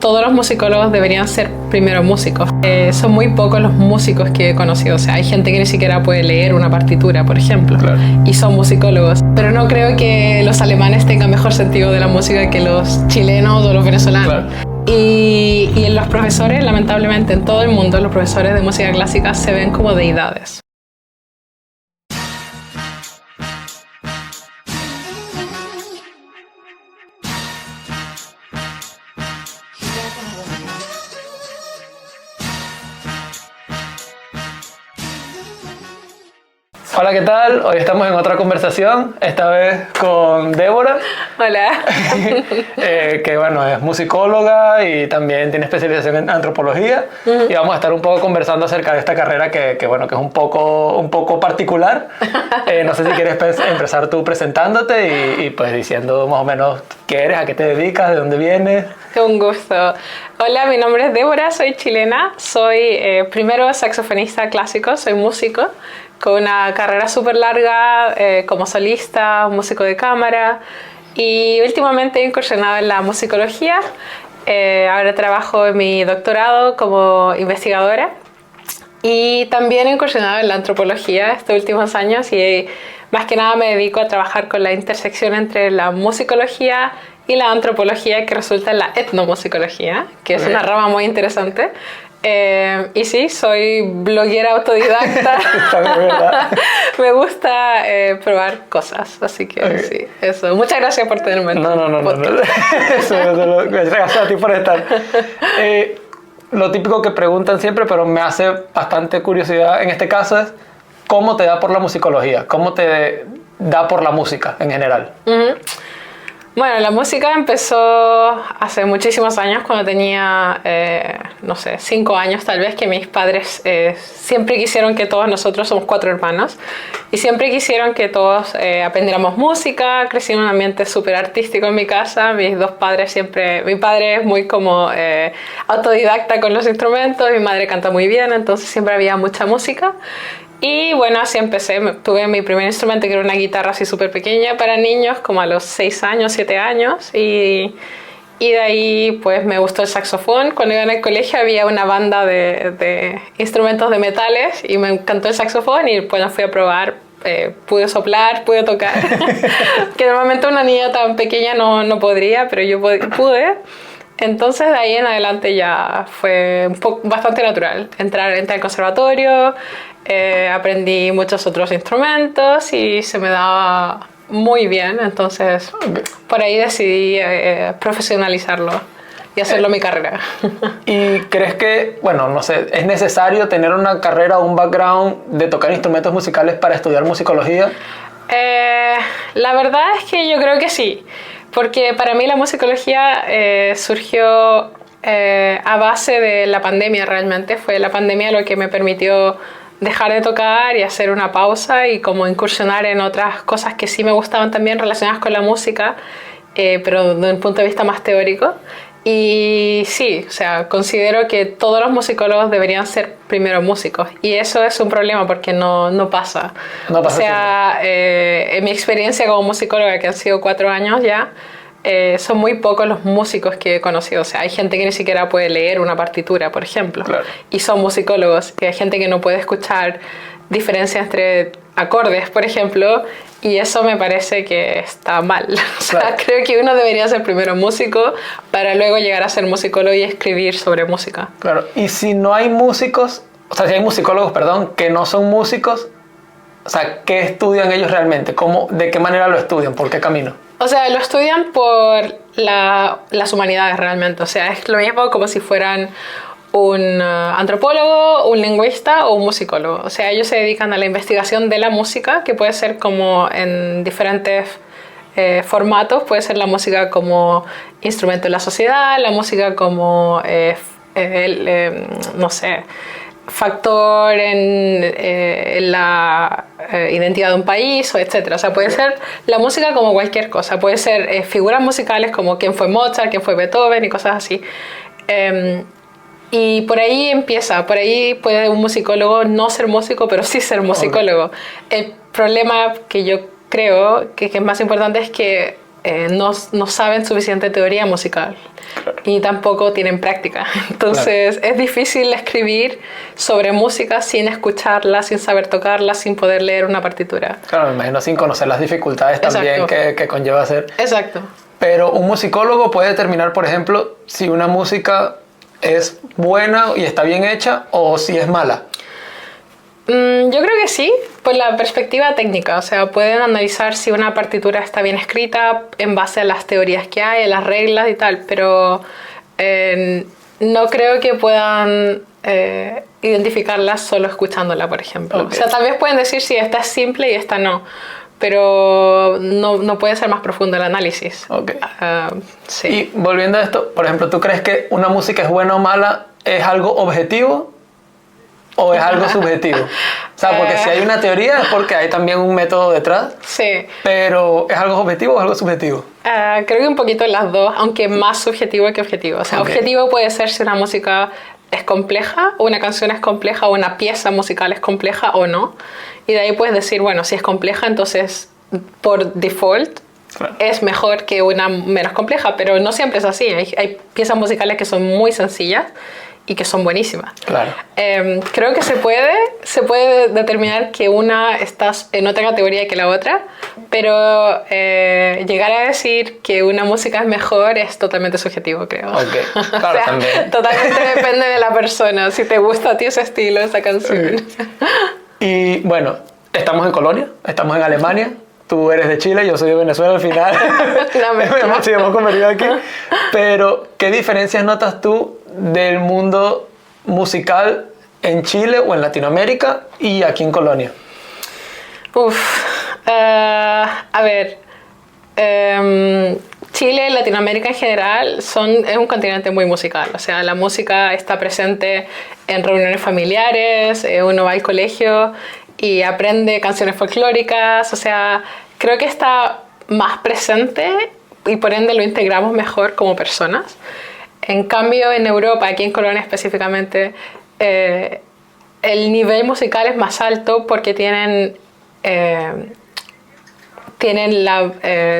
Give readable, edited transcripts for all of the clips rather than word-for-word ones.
Todos los musicólogos deberían ser primero músicos. Son muy pocos los músicos que he conocido. O sea, hay gente que ni siquiera puede leer una partitura, por ejemplo, claro, y son musicólogos. Pero no creo que los alemanes tengan mejor sentido de la música que los chilenos o los venezolanos. Claro. Y en los profesores, lamentablemente, en todo el mundo, los profesores de música clásica se ven como deidades. Hola, ¿qué tal? Hoy estamos en otra conversación, esta vez con Débora. Hola. Que bueno, es musicóloga y también tiene especialización en antropología. Y vamos a estar un poco conversando acerca de esta carrera que bueno, que es un poco particular. No sé si quieres empezar tú presentándote y pues diciendo más o menos qué eres, a qué te dedicas, de dónde vienes. Un gusto. Hola, mi nombre es Débora, soy chilena. Soy primero saxofonista clásico, soy músico, con una carrera súper larga como solista, músico de cámara, y últimamente he incursionado en la musicología. Ahora trabajo en mi doctorado como investigadora y también he incursionado en la antropología estos últimos años y más que nada me dedico a trabajar con la intersección entre la musicología y la antropología, que resulta en la etnomusicología, que es una rama muy interesante. Y sí, soy bloguera autodidacta. Me gusta probar cosas, así que sí, eso. Muchas gracias por tenerme. No. Gracias a ti por estar. Lo típico que preguntan siempre, pero me hace bastante curiosidad en este caso es ¿cómo te da por la musicología? ¿Cómo te da por la música en general? Bueno, la música empezó hace muchísimos años, cuando tenía, no sé, 5 años tal vez, que mis padres siempre quisieron que todos nosotros, somos 4 hermanos, y siempre quisieron que todos aprendiéramos música. Crecí en un ambiente súper artístico en mi casa. Mis dos padres siempre, mi padre es muy como autodidacta con los instrumentos, mi madre canta muy bien, entonces siempre había mucha música. Y bueno, así empecé. Tuve mi primer instrumento, que era una guitarra así súper pequeña para niños, como a los 6 años, 7 años. Y de ahí pues me gustó el saxofón. Cuando iba en el colegio había una banda de instrumentos de metales y me encantó el saxofón y bueno, fui a probar. Pude soplar, pude tocar. Que normalmente una niña tan pequeña no podría, pero yo pude. Entonces de ahí en adelante ya fue bastante natural. Entré al conservatorio, aprendí muchos otros instrumentos y se me daba muy bien. Entonces por ahí decidí profesionalizarlo y hacerlo mi carrera. ¿Y crees que, bueno, no sé, es necesario tener una carrera o un background de tocar instrumentos musicales para estudiar musicología? La verdad es que yo creo que sí. Porque para mí la musicología surgió a base de la pandemia realmente. Fue la pandemia lo que me permitió dejar de tocar y hacer una pausa y como incursionar en otras cosas que sí me gustaban también relacionadas con la música, pero desde un punto de vista más teórico. Y sí, o sea, considero que todos los musicólogos deberían ser primero músicos, y eso es un problema porque no pasa. O sea, en mi experiencia como musicóloga, que han sido 4 años ya, son muy pocos los músicos que he conocido. O sea, hay gente que ni siquiera puede leer una partitura, por ejemplo, claro, y son musicólogos. Que hay gente que no puede escuchar diferencias entre acordes, por ejemplo, y eso me parece que está mal. O sea, claro, creo que uno debería ser primero músico para luego llegar a ser musicólogo y escribir sobre música. Claro, y si no hay músicos, o sea, si hay musicólogos, perdón, que no son músicos, o sea, ¿qué estudian ellos realmente? ¿De qué manera lo estudian? ¿Por qué camino? O sea, lo estudian por las humanidades realmente. O sea, es lo mismo como si fueran un antropólogo, un lingüista o un musicólogo. O sea, ellos se dedican a la investigación de la música, que puede ser como en diferentes formatos. Puede ser la música como instrumento de la sociedad, la música como, no sé, factor en la identidad de un país, etc. O sea, puede ser la música como cualquier cosa. Puede ser figuras musicales como quién fue Mozart, quién fue Beethoven y cosas así. Y por ahí empieza. Por ahí puede un musicólogo no ser músico, pero sí ser musicólogo. Okay. El problema que yo creo que es más importante es que no saben suficiente teoría musical y tampoco tienen práctica. Entonces es difícil escribir sobre música sin escucharla, sin saber tocarla, sin poder leer una partitura. Claro, me imagino sin conocer las dificultades también que conlleva hacer. Exacto. Pero un musicólogo puede determinar, por ejemplo, si una música es buena y está bien hecha o si es mala. Yo creo que sí, por la perspectiva técnica. O sea, pueden analizar si una partitura está bien escrita en base a las teorías que hay, a las reglas y tal, pero no creo que puedan identificarla solo escuchándola, por ejemplo. O sea, tal vez pueden decir si esta es simple y esta no, pero no puede ser más profundo el análisis. Sí. Y volviendo a esto, por ejemplo, ¿tú crees que una música es buena o mala es algo objetivo o es algo subjetivo? O sea, porque si hay una teoría es porque hay también un método detrás. Sí. Pero ¿es algo objetivo o algo subjetivo? Creo que un poquito las dos, aunque más subjetivo que objetivo. O sea, objetivo puede ser si una música es compleja, o una canción es compleja, o una pieza musical es compleja o no. Y de ahí puedes decir, bueno, si es compleja, entonces por default es mejor que una menos compleja, pero no siempre es así. Hay piezas musicales que son muy sencillas y que son buenísimas. Claro. Creo que se puede determinar que una está en otra categoría que la otra, pero llegar a decir que una música es mejor es totalmente subjetivo, creo. Okay. Claro, o sea, también. Totalmente depende de la persona, si te gusta a ti ese estilo, esa canción. Y bueno, estamos en Colonia, estamos en Alemania. Tú eres de Chile, yo soy de Venezuela al final. hemos convertido aquí. Pero, ¿qué diferencias notas tú del mundo musical en Chile o en Latinoamérica y aquí en Colonia? A ver, Chile y Latinoamérica en general es un continente muy musical. O sea, la música está presente en reuniones familiares, uno va al colegio y aprende canciones folclóricas. O sea, creo que está más presente y por ende lo integramos mejor como personas. En cambio, en Europa, aquí en Colonia específicamente, el nivel musical es más alto porque tienen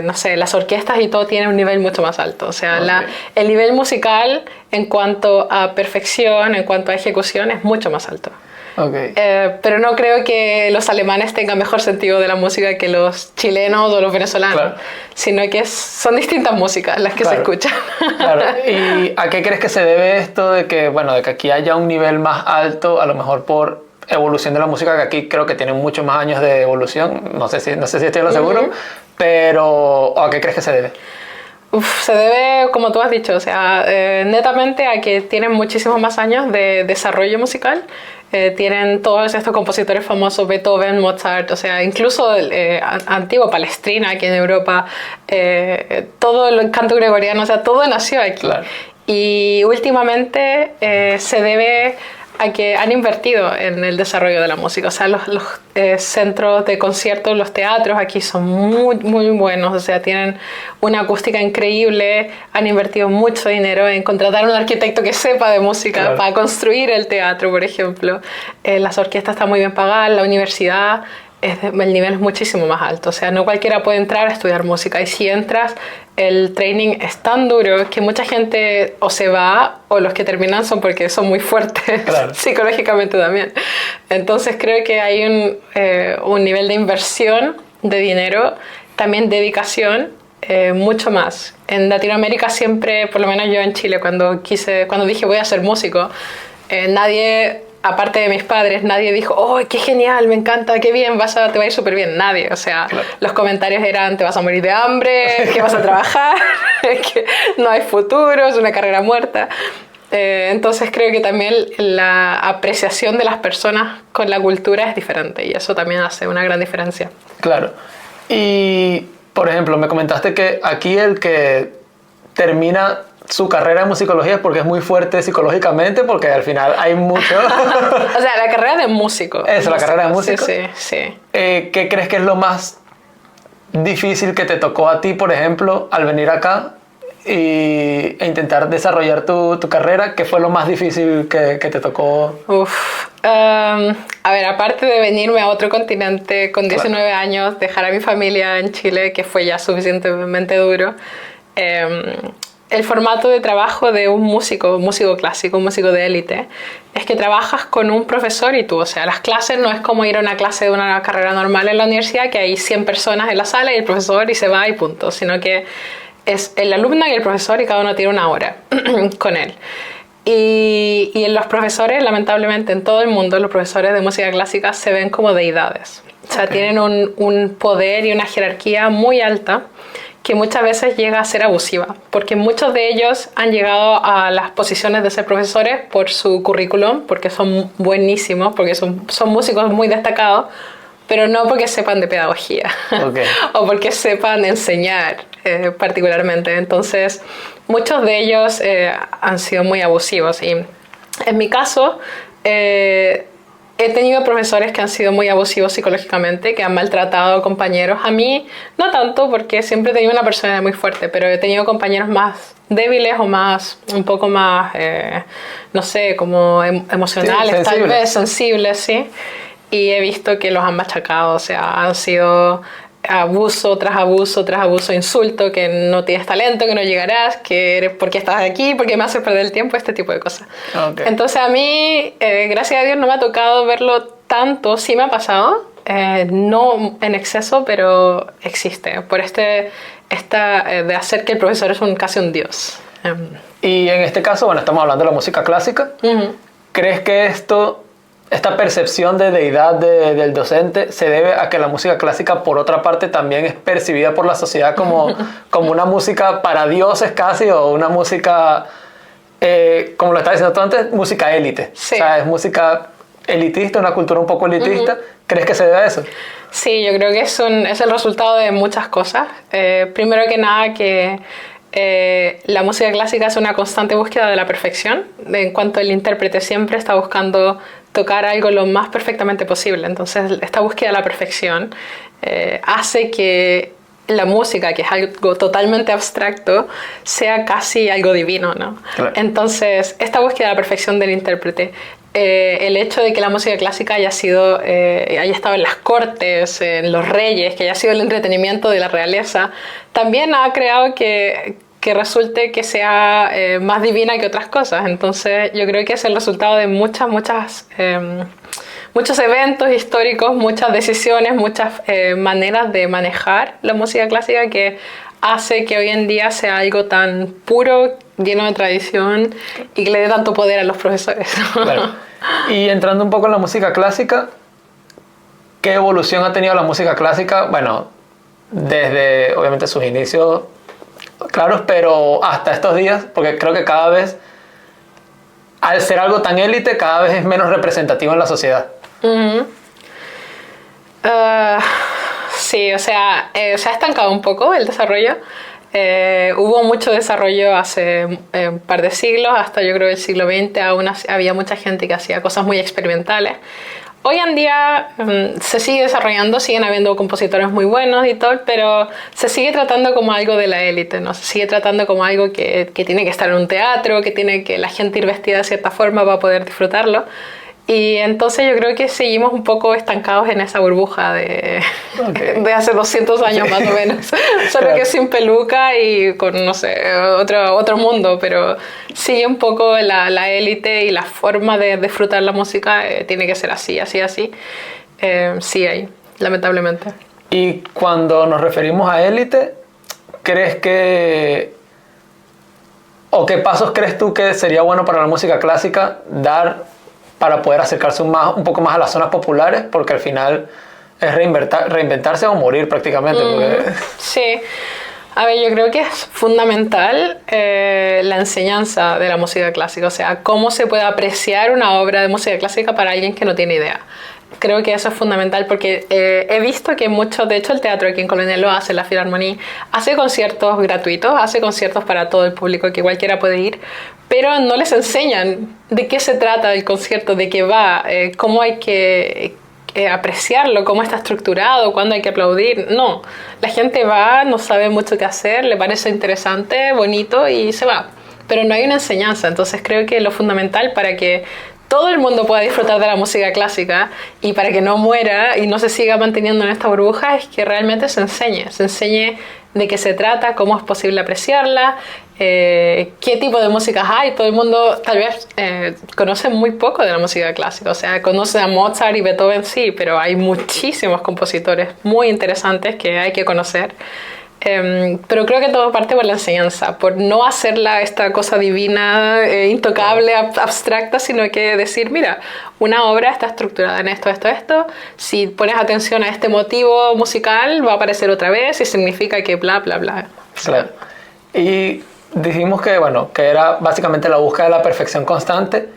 no sé, las orquestas y todo tienen un nivel mucho más alto. O sea, el nivel musical en cuanto a perfección, en cuanto a ejecución, es mucho más alto. Pero no creo que los alemanes tengan mejor sentido de la música que los chilenos o los venezolanos, sino que son distintas músicas las que se escuchan. Claro. ¿Y a qué crees que se debe esto de que aquí haya un nivel más alto, a lo mejor por evolución de la música, que aquí creo que tiene muchos más años de evolución? No sé si estoy lo seguro, pero ¿a qué crees que se debe? Se debe, como tú has dicho, o sea, netamente a que tienen muchísimos más años de desarrollo musical. Tienen todos estos compositores famosos, Beethoven, Mozart, o sea, incluso antiguo Palestrina aquí en Europa, todo el canto gregoriano, o sea, todo nació aquí. Claro. Y últimamente se debe a que han invertido en el desarrollo de la música. O sea, los centros de conciertos, los teatros aquí son muy, muy buenos. O sea, tienen una acústica increíble. Han invertido mucho dinero en contratar a un arquitecto que sepa de música para construir el teatro, por ejemplo. Las orquestas están muy bien pagadas, la universidad... el nivel es muchísimo más alto. O sea, no cualquiera puede entrar a estudiar música. Y si entras, el training es tan duro que mucha gente o se va o los que terminan son porque son muy fuertes psicológicamente también. Entonces creo que hay un nivel de inversión de dinero, también dedicación, mucho más. En Latinoamérica siempre, por lo menos yo en Chile, cuando dije voy a ser músico, nadie... Aparte de mis padres, nadie dijo, ¡oh, qué genial, me encanta, qué bien, te va a ir súper bien! Nadie, o sea, los comentarios eran, te vas a morir de hambre, que vas a trabajar, que no hay futuro, es una carrera muerta. Entonces creo que también la apreciación de las personas con la cultura es diferente y eso también hace una gran diferencia. Claro. Y, por ejemplo, me comentaste que aquí el que termina su carrera de musicología es porque es muy fuerte psicológicamente, porque al final hay mucho... O sea, la carrera de músico. Eso, la carrera de músico. Sí. ¿Qué crees que es lo más difícil que te tocó a ti, por ejemplo, al venir acá e intentar desarrollar tu carrera? ¿Qué fue lo más difícil que te tocó? A ver, aparte de venirme a otro continente con 19 años, dejar a mi familia en Chile, que fue ya suficientemente duro, el formato de trabajo de un músico clásico, un músico de élite, es que trabajas con un profesor y tú, o sea, las clases no es como ir a una clase de una carrera normal en la universidad, que hay 100 personas en la sala y el profesor y se va y punto, sino que es el alumno y el profesor y cada uno tiene una hora con él. Y en los profesores, lamentablemente en todo el mundo, los profesores de música clásica se ven como deidades. O sea, tienen un poder y una jerarquía muy alta que muchas veces llega a ser abusiva, porque muchos de ellos han llegado a las posiciones de ser profesores por su currículum, porque son buenísimos, porque son músicos muy destacados, pero no porque sepan de pedagogía o porque sepan enseñar particularmente. Entonces, muchos de ellos han sido muy abusivos y en mi caso he tenido profesores que han sido muy abusivos psicológicamente, que han maltratado a compañeros. A mí no tanto, porque siempre he tenido una personalidad muy fuerte, pero he tenido compañeros más débiles o un poco más, no sé, como emocionales, sí, tal vez, sensibles, sí. Y he visto que los han machacado, o sea, han sido abuso tras abuso tras abuso, insulto, que no tienes talento, que no llegarás, que eres, ¿por qué estás aquí? ¿Por qué me haces perder el tiempo? Este tipo de cosas. Okay. Entonces a mí, gracias a Dios, no me ha tocado verlo tanto. Sí me ha pasado, no en exceso, pero existe. Por de hacer que el profesor es casi un dios. Y en este caso, bueno, estamos hablando de la música clásica. ¿Crees que esta percepción de deidad del docente se debe a que la música clásica, por otra parte, también es percibida por la sociedad como una música para dioses casi, o una música, como lo estabas diciendo tú antes, música élite? Sí. O sea, es música elitista, una cultura un poco elitista. ¿Crees que se debe a eso? Sí, yo creo que es el resultado de muchas cosas. Primero que nada, que la música clásica es una constante búsqueda de la perfección, en cuanto el intérprete siempre está buscando tocar algo lo más perfectamente posible. Entonces, esta búsqueda de la perfección hace que la música, que es algo totalmente abstracto, sea casi algo divino, ¿no? Claro. Entonces, esta búsqueda de la perfección del intérprete, el hecho de que la música clásica haya estado en las cortes, en los reyes, que haya sido el entretenimiento de la realeza, también ha creado que resulte que sea más divina que otras cosas. Entonces yo creo que es el resultado de muchos eventos históricos, muchas decisiones, muchas maneras de manejar la música clásica, que hace que hoy en día sea algo tan puro, lleno de tradición, y que le dé tanto poder a los profesores. Claro. Y entrando un poco en la música clásica, ¿qué evolución ha tenido la música clásica? Bueno, desde obviamente sus inicios claros, pero hasta estos días, porque creo que cada vez, al ser algo tan élite, cada vez es menos representativo en la sociedad. Sí, o sea, se ha estancado un poco el desarrollo. Hubo mucho desarrollo hace un par de siglos, hasta yo creo el siglo XX aún había mucha gente que hacía cosas muy experimentales. Hoy en día se sigue desarrollando, siguen habiendo compositores muy buenos y todo, pero se sigue tratando como algo de la élite, ¿no? Se sigue tratando como algo que tiene que estar en un teatro, que tiene que la gente ir vestida de cierta forma para poder disfrutarlo. Y entonces yo creo que seguimos un poco estancados en esa burbuja de hace 200 años más o menos. Solo claro, que sin peluca y con, no sé, otro mundo, pero sigue un poco la élite, y la forma de disfrutar la música tiene que ser así. Sí hay, lamentablemente. Y cuando nos referimos a élite, ¿crees que, o qué pasos crees tú que sería bueno para la música clásica dar para poder acercarse un poco más a las zonas populares? Porque al final es reinventarse o morir prácticamente. Sí, a ver, yo creo que es fundamental la enseñanza de la música clásica, o sea, cómo se puede apreciar una obra de música clásica para alguien que no tiene idea. Creo que eso es fundamental, porque he visto que de hecho el teatro aquí en Colonia lo hace, la Filarmonía, hace conciertos gratuitos, hace conciertos para todo el público, que cualquiera puede ir, pero no les enseñan de qué se trata el concierto, de qué va, cómo hay que apreciarlo, cómo está estructurado, cuándo hay que aplaudir. No, la gente va, no sabe mucho qué hacer, le parece interesante, bonito y se va, pero no hay una enseñanza. Entonces creo que lo fundamental para que todo el mundo pueda disfrutar de la música clásica y para que no muera y no se siga manteniendo en esta burbuja es que realmente se enseñe de qué se trata, cómo es posible apreciarla, qué tipo de músicas hay. Todo el mundo tal vez conoce muy poco de la música clásica, o sea, conoce a Mozart y Beethoven sí, pero hay muchísimos compositores muy interesantes que hay que conocer. Pero creo que todo parte por la enseñanza, por no hacerla esta cosa divina, intocable, abstracta, sino que decir, mira, una obra está estructurada en esto, esto, esto, si pones atención a este motivo musical va a aparecer otra vez y significa que bla, bla, bla. Claro. Y dijimos que, bueno, que era básicamente la búsqueda de la perfección constante.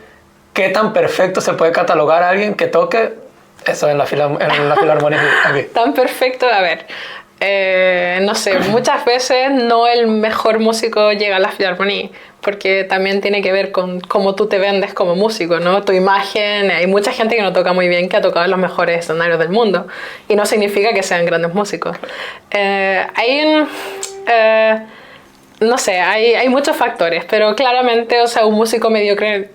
¿Qué tan perfecto se puede catalogar a alguien que toque eso en la filarmonía aquí? Tan perfecto, a ver... no sé, muchas veces no el mejor músico llega a la filarmonía, porque también tiene que ver con cómo tú te vendes como músico, ¿no? Tu imagen. Hay mucha gente que no toca muy bien, que ha tocado en los mejores escenarios del mundo, y no significa que sean grandes músicos. No sé, hay muchos factores, pero claramente, o sea, un músico mediocre...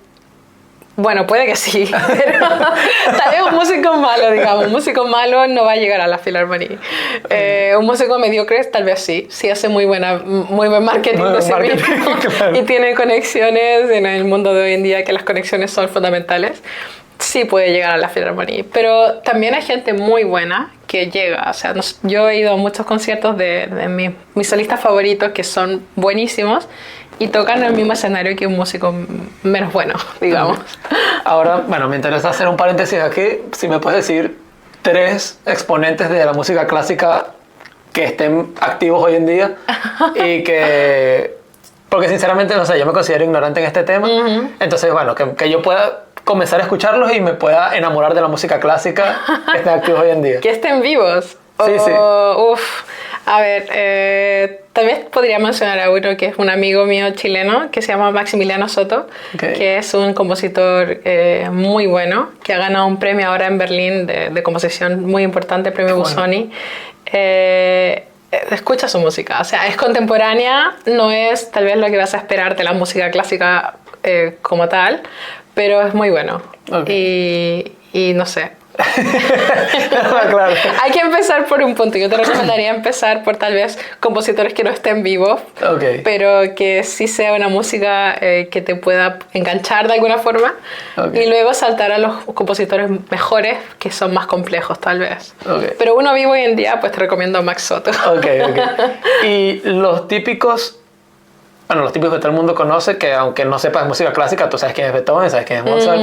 Bueno, puede que sí, pero tal vez un músico malo, digamos, un músico malo no va a llegar a la filarmonía. Un músico mediocre tal vez sí hace muy buen marketing de sí mismo, claro. Y tiene conexiones en el mundo de hoy en día, que las conexiones son fundamentales. Sí puede llegar a la filarmonía, pero también hay gente muy buena que llega. O sea, yo he ido a muchos conciertos de mis solistas favoritos que son buenísimos y tocan en el mismo escenario que un músico menos bueno, digamos. Ahora, bueno, me interesa hacer un paréntesis aquí. Si me puedes decir 3 exponentes de la música clásica que estén activos hoy en día y que... Porque sinceramente, no sé, yo me considero ignorante en este tema. Entonces, bueno, que yo pueda comenzar a escucharlos y me pueda enamorar de la música clásica que estén activos hoy en día. Que estén vivos. Sí, sí. Uf. A ver, tal vez podría mencionar a uno que es un amigo mío chileno que se llama Maximiliano Soto, que es un compositor muy bueno, que ha ganado un premio ahora en Berlín de composición muy importante, premio Busoni. Escucha su música, o sea, es contemporánea, no es tal vez lo que vas a esperar de la música clásica como tal, pero es muy bueno. Y no sé. Claro. Hay que empezar por un punto. Yo te recomendaría empezar por tal vez compositores que no estén vivos, pero que sí sea una música que te pueda enganchar de alguna forma, y luego saltar a los compositores mejores que son más complejos tal vez. Pero uno vivo hoy en día, pues te recomiendo a Max Soto. Y los típicos, bueno, los típicos que todo el mundo conoce, que aunque no sepas música clásica, tú sabes quién es Beethoven, sabes quién es Mozart.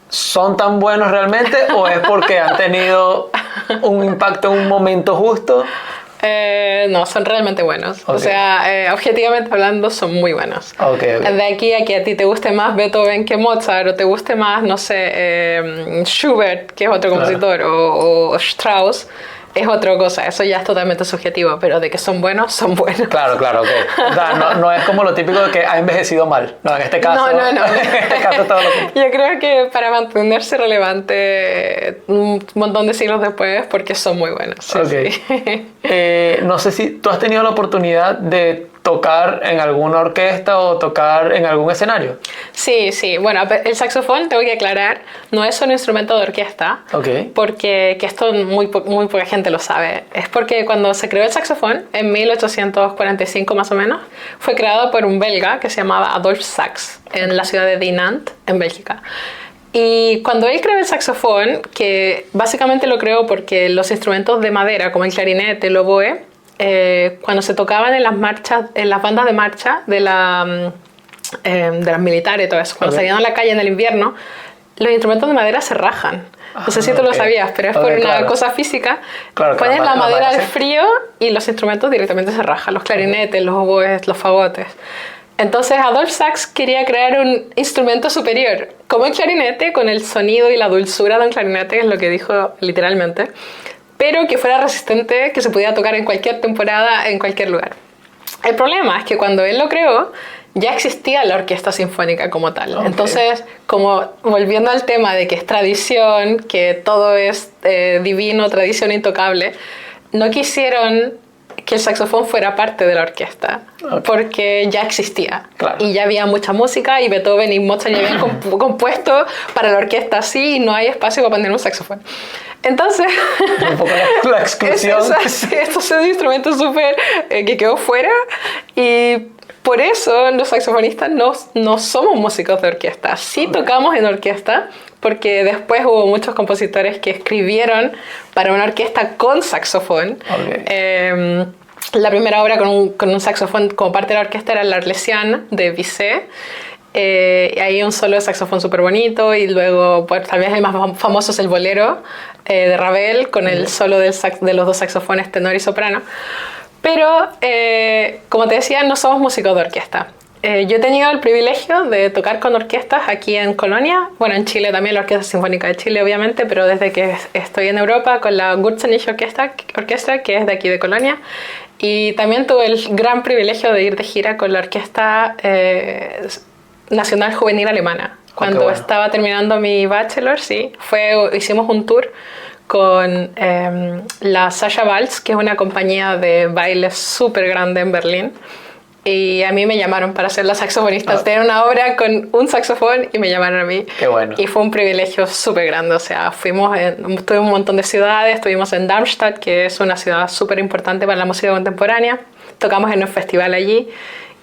¿Son tan buenos realmente o es porque han tenido un impacto en un momento justo? No, son realmente buenos. O sea, objetivamente hablando, son muy buenos. De aquí a que a ti te guste más Beethoven que Mozart, o te guste más, no sé, Schubert, que es otro compositor, o Strauss, es otra cosa. Eso ya es totalmente subjetivo, pero de que son buenos, son buenos. Claro, O sea, no es como lo típico de que ha envejecido mal. No, en este caso... No. En este caso todo lo que... Yo creo que para mantenerse relevante un montón de siglos después, porque son muy buenos. Sí. No sé si tú has tenido la oportunidad de tocar en alguna orquesta o tocar en algún escenario. Sí. Bueno, el saxofón, tengo que aclarar, no es un instrumento de orquesta, porque que esto muy poca gente lo sabe. Es porque cuando se creó el saxofón, en 1845 más o menos, fue creado por un belga que se llamaba Adolphe Sax, en la ciudad de Dinant, en Bélgica. Y cuando él creó el saxofón, que básicamente lo creó porque los instrumentos de madera, como el clarinete, el oboe, cuando se tocaban en las marchas, en las bandas de marcha de las militares y todo eso, cuando salían a la calle en el invierno, los instrumentos de madera se rajan. No sé si tú lo sabías, pero es por una cosa física. Pones la madera al frío y los instrumentos directamente se rajan, los clarinetes, los oboes, los fagotes. Entonces Adolphe Sax quería crear un instrumento superior, como el clarinete, con el sonido y la dulzura de un clarinete, es lo que dijo literalmente, pero que fuera resistente, que se pudiera tocar en cualquier temporada, en cualquier lugar. El problema es que cuando él lo creó, ya existía la orquesta sinfónica como tal. Entonces, como volviendo al tema de que es tradición, que todo es divino, tradición intocable, no quisieron que el saxofón fuera parte de la orquesta, porque ya existía. Claro. Y ya había mucha música y Beethoven y Mozart ya habían compuesto para la orquesta así y no hay espacio para poner un saxofón. Entonces, un poco la exclusión. Esto es un instrumento súper que quedó fuera y por eso los saxofonistas no somos músicos de orquesta. Sí tocamos en orquesta, porque después hubo muchos compositores que escribieron para una orquesta con saxofón. La primera obra con un saxofón como parte de la orquesta era l'Arlésienne de Bizet. Hay un solo de saxofón súper bonito y luego pues, tal vez el más famoso es el Bolero de Ravel con el solo de los dos saxofones tenor y soprano. Pero, como te decía, no somos músicos de orquesta. Yo he tenido el privilegio de tocar con orquestas aquí en Colonia, bueno, en Chile también, la Orquesta Sinfónica de Chile, obviamente, pero desde que estoy en Europa con la Gutsenich Orchestra, que es de aquí de Colonia, y también tuve el gran privilegio de ir de gira con la Orquesta Nacional Juvenil Alemana. Cuando estaba terminando mi bachelor, sí, hicimos un tour con la Sascha Waltz, que es una compañía de baile súper grande en Berlín. Y a mí me llamaron para ser la saxofonista. Tener una obra con un saxofón y me llamaron a mí. Qué bueno. Y fue un privilegio súper grande. O sea, estuve en un montón de ciudades. Estuvimos en Darmstadt, que es una ciudad súper importante para la música contemporánea. Tocamos en un festival allí.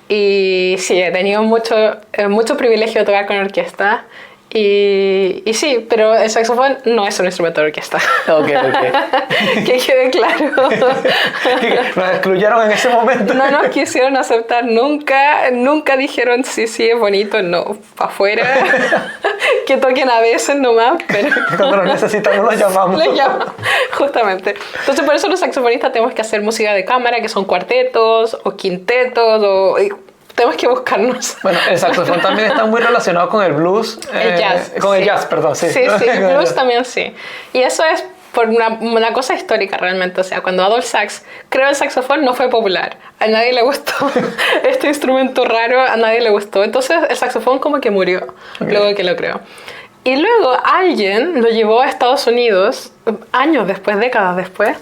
Y sí, he tenido mucho privilegio de tocar con orquesta. Y sí, pero el saxofón no es un instrumento de orquesta. Ok. Que quede claro. Nos excluyeron en ese momento. No nos quisieron aceptar nunca dijeron sí, es bonito, no, para afuera. Que toquen a veces nomás, pero... Cuando lo necesitamos los llamamos. Justamente. Entonces por eso los saxofonistas tenemos que hacer música de cámara, que son cuartetos o quintetos tenemos que buscarnos. Bueno, el saxofón también está muy relacionado con el blues. El jazz. El jazz, perdón, sí. Sí, el blues también sí. Y eso es por una cosa histórica realmente. O sea, cuando Adolf Sax creó el saxofón no fue popular. A nadie le gustó. Este instrumento raro a nadie le gustó. Entonces el saxofón como que murió luego que lo creó. Y luego alguien lo llevó a Estados Unidos, años después, décadas después,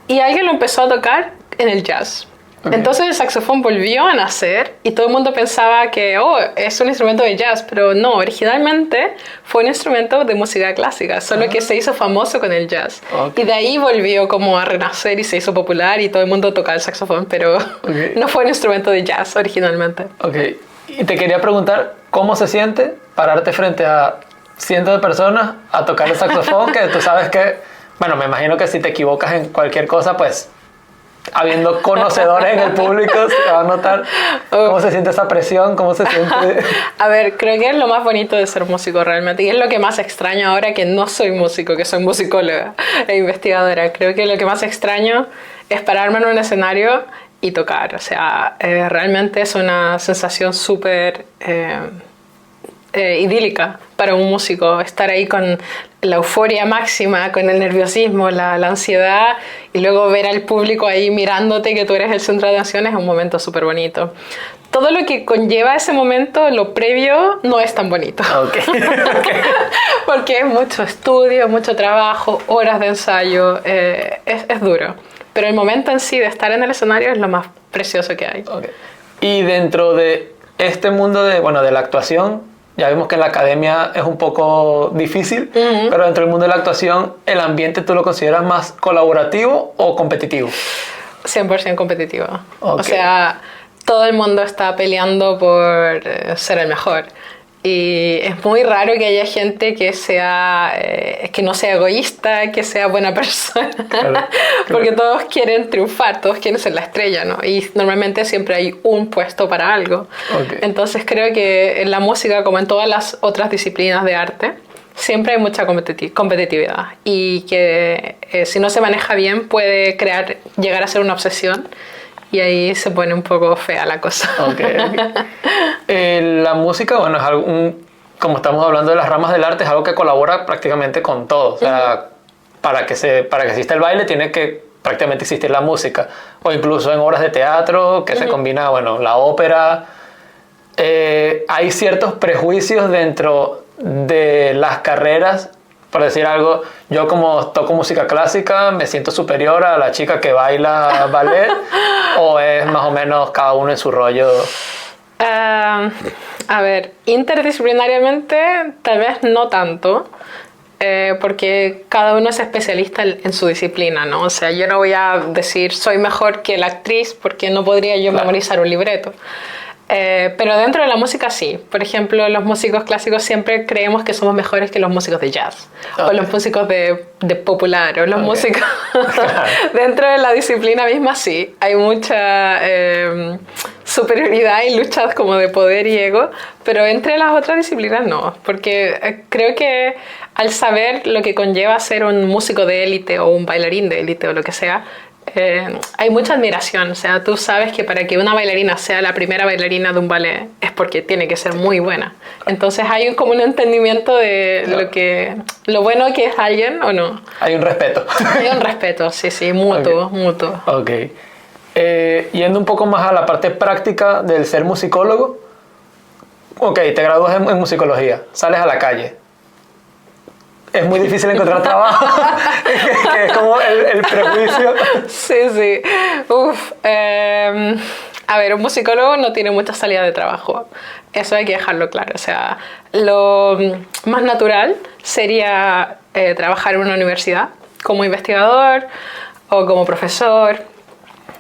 y alguien lo empezó a tocar en el jazz. Entonces el saxofón volvió a nacer y todo el mundo pensaba que es un instrumento de jazz, pero no, originalmente fue un instrumento de música clásica, solo que se hizo famoso con el jazz. Y de ahí volvió como a renacer y se hizo popular y todo el mundo tocaba el saxofón, pero no fue un instrumento de jazz originalmente. Y te quería preguntar, ¿cómo se siente pararte frente a cientos de personas a tocar el saxofón? Que tú sabes que, bueno, me imagino que si te equivocas en cualquier cosa, pues... habiendo conocedores en el público, se va a notar cómo se siente esa presión, cómo se siente... A ver, creo que es lo más bonito de ser músico realmente, y es lo que más extraño ahora que no soy músico, que soy musicóloga e investigadora. Creo que lo que más extraño es pararme en un escenario y tocar. O sea, realmente es una sensación súper idílica para un músico, estar ahí con la euforia máxima, con el nerviosismo, la ansiedad, y luego ver al público ahí mirándote, que tú eres el centro de atención, es un momento súper bonito. Todo lo que conlleva ese momento, lo previo, no es tan bonito. Porque es mucho estudio, mucho trabajo, horas de ensayo, es duro. Pero el momento en sí de estar en el escenario es lo más precioso que hay. Y dentro de este mundo de la actuación, ya vimos que en la academia es un poco difícil, pero dentro del mundo de la actuación, ¿el ambiente tú lo consideras más colaborativo o competitivo? 100% competitivo. O sea, todo el mundo está peleando por ser el mejor. Y es muy raro que haya gente que no sea egoísta, que sea buena persona. Claro. Porque todos quieren triunfar, todos quieren ser la estrella, ¿no? Y normalmente siempre hay un puesto para algo. Entonces creo que en la música, como en todas las otras disciplinas de arte, siempre hay mucha competitividad. Y que si no se maneja bien puede llegar a ser una obsesión. Y ahí se pone un poco fea la cosa. La música, bueno, es algo, como estamos hablando de las ramas del arte, es algo que colabora prácticamente con todo. O sea, para que exista el baile tiene que prácticamente existir la música. O incluso en obras de teatro, que se combina, la ópera. Hay ciertos prejuicios dentro de las carreras Por decir algo, yo como toco música clásica, ¿me siento superior a la chica que baila ballet? ¿O es más o menos cada uno en su rollo? A ver, interdisciplinariamente tal vez no tanto, porque cada uno es especialista en su disciplina, ¿no? O sea, yo no voy a decir soy mejor que la actriz porque no podría yo memorizar un libreto. Pero dentro de la música sí. Por ejemplo, los músicos clásicos siempre creemos que somos mejores que los músicos de jazz, o los músicos de popular, o los músicos... Dentro de la disciplina misma sí. Hay mucha superioridad y luchas como de poder y ego, pero entre las otras disciplinas no. Porque creo que al saber lo que conlleva ser un músico de élite o un bailarín de élite o lo que sea, hay mucha admiración. O sea, tú sabes que para que una bailarina sea la primera bailarina de un ballet es porque tiene que ser muy buena. Entonces hay como un entendimiento de lo bueno que es alguien o no. Hay un respeto. Hay un respeto, sí, mutuo, mutuo. Ok. Yendo un poco más a la parte práctica del ser musicólogo. Ok, te gradúas en musicología, sales a la calle. Es muy difícil encontrar trabajo, que es como el prejuicio. Sí. A ver, un musicólogo no tiene mucha salida de trabajo. Eso hay que dejarlo claro. O sea, lo más natural sería trabajar en una universidad como investigador o como profesor.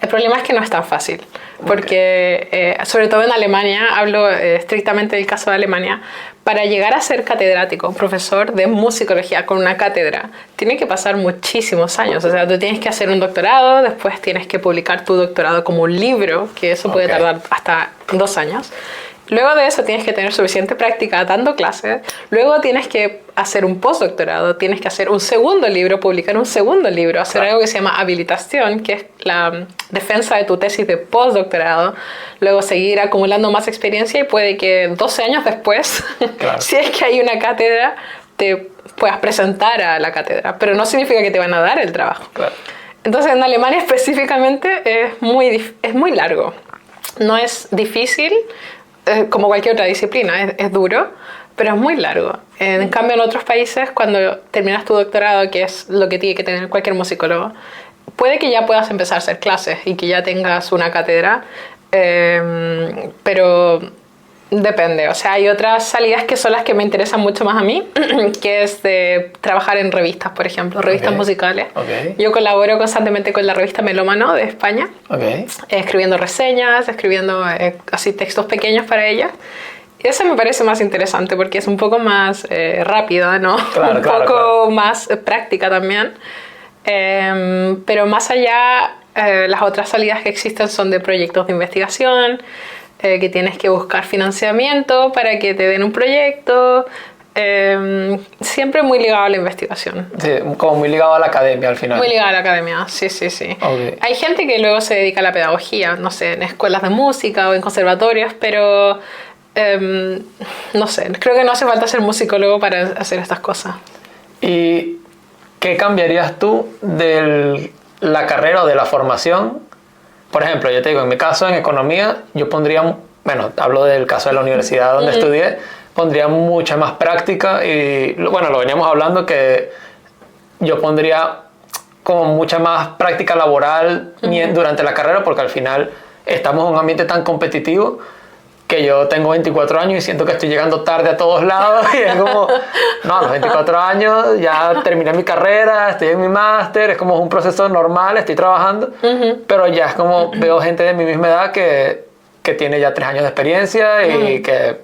El problema es que no es tan fácil, porque sobre todo en Alemania, hablo estrictamente del caso de Alemania, para llegar a ser catedrático, profesor de musicología con una cátedra, tiene que pasar muchísimos años. O sea, tú tienes que hacer un doctorado, después tienes que publicar tu doctorado como un libro, que eso puede tardar hasta 2 años. Luego de eso tienes que tener suficiente práctica dando clases. Luego tienes que hacer un postdoctorado, tienes que hacer un segundo libro, publicar un segundo libro, hacer algo que se llama habilitación, que es la defensa de tu tesis de postdoctorado. Luego seguir acumulando más experiencia y puede que 12 años después, si es que hay una cátedra, te puedas presentar a la cátedra. Pero no significa que te van a dar el trabajo. Entonces en Alemania específicamente es muy largo. No es difícil, como cualquier otra disciplina, es duro, pero es muy largo. En cambio, en otros países, cuando terminas tu doctorado, que es lo que tiene que tener cualquier musicólogo, puede que ya puedas empezar a hacer clases y que ya tengas una cátedra, pero depende. O sea, hay otras salidas que son las que me interesan mucho más a mí, que es de trabajar en revistas, por ejemplo, revistas musicales. Yo colaboro constantemente con la revista Melómano de España, escribiendo reseñas, escribiendo así textos pequeños para ella. Y eso me parece más interesante porque es un poco más rápida, ¿no? Un poco más práctica también. Pero más allá, las otras salidas que existen son de proyectos de investigación, que tienes que buscar financiamiento para que te den un proyecto, siempre muy ligado a la investigación. Sí, como muy ligado a la academia al final. Muy ligado a la academia, sí. Hay gente que luego se dedica a la pedagogía, no sé, en escuelas de música o en conservatorios, pero no sé, creo que no hace falta ser musicólogo para hacer estas cosas. ¿Y qué cambiarías tú de la carrera o de la formación? Por ejemplo, yo te digo, en mi caso, en economía, yo pondría, bueno, hablo del caso de la universidad donde estudié, pondría mucha más práctica y, bueno, lo veníamos hablando que yo pondría como mucha más práctica laboral durante la carrera porque al final estamos en un ambiente tan competitivo que yo tengo 24 años y siento que estoy llegando tarde a todos lados y es como, no, a los 24 años ya terminé mi carrera, estoy en mi máster, es como un proceso normal, estoy trabajando, pero ya es como veo gente de mi misma edad que tiene ya 3 años de experiencia y que,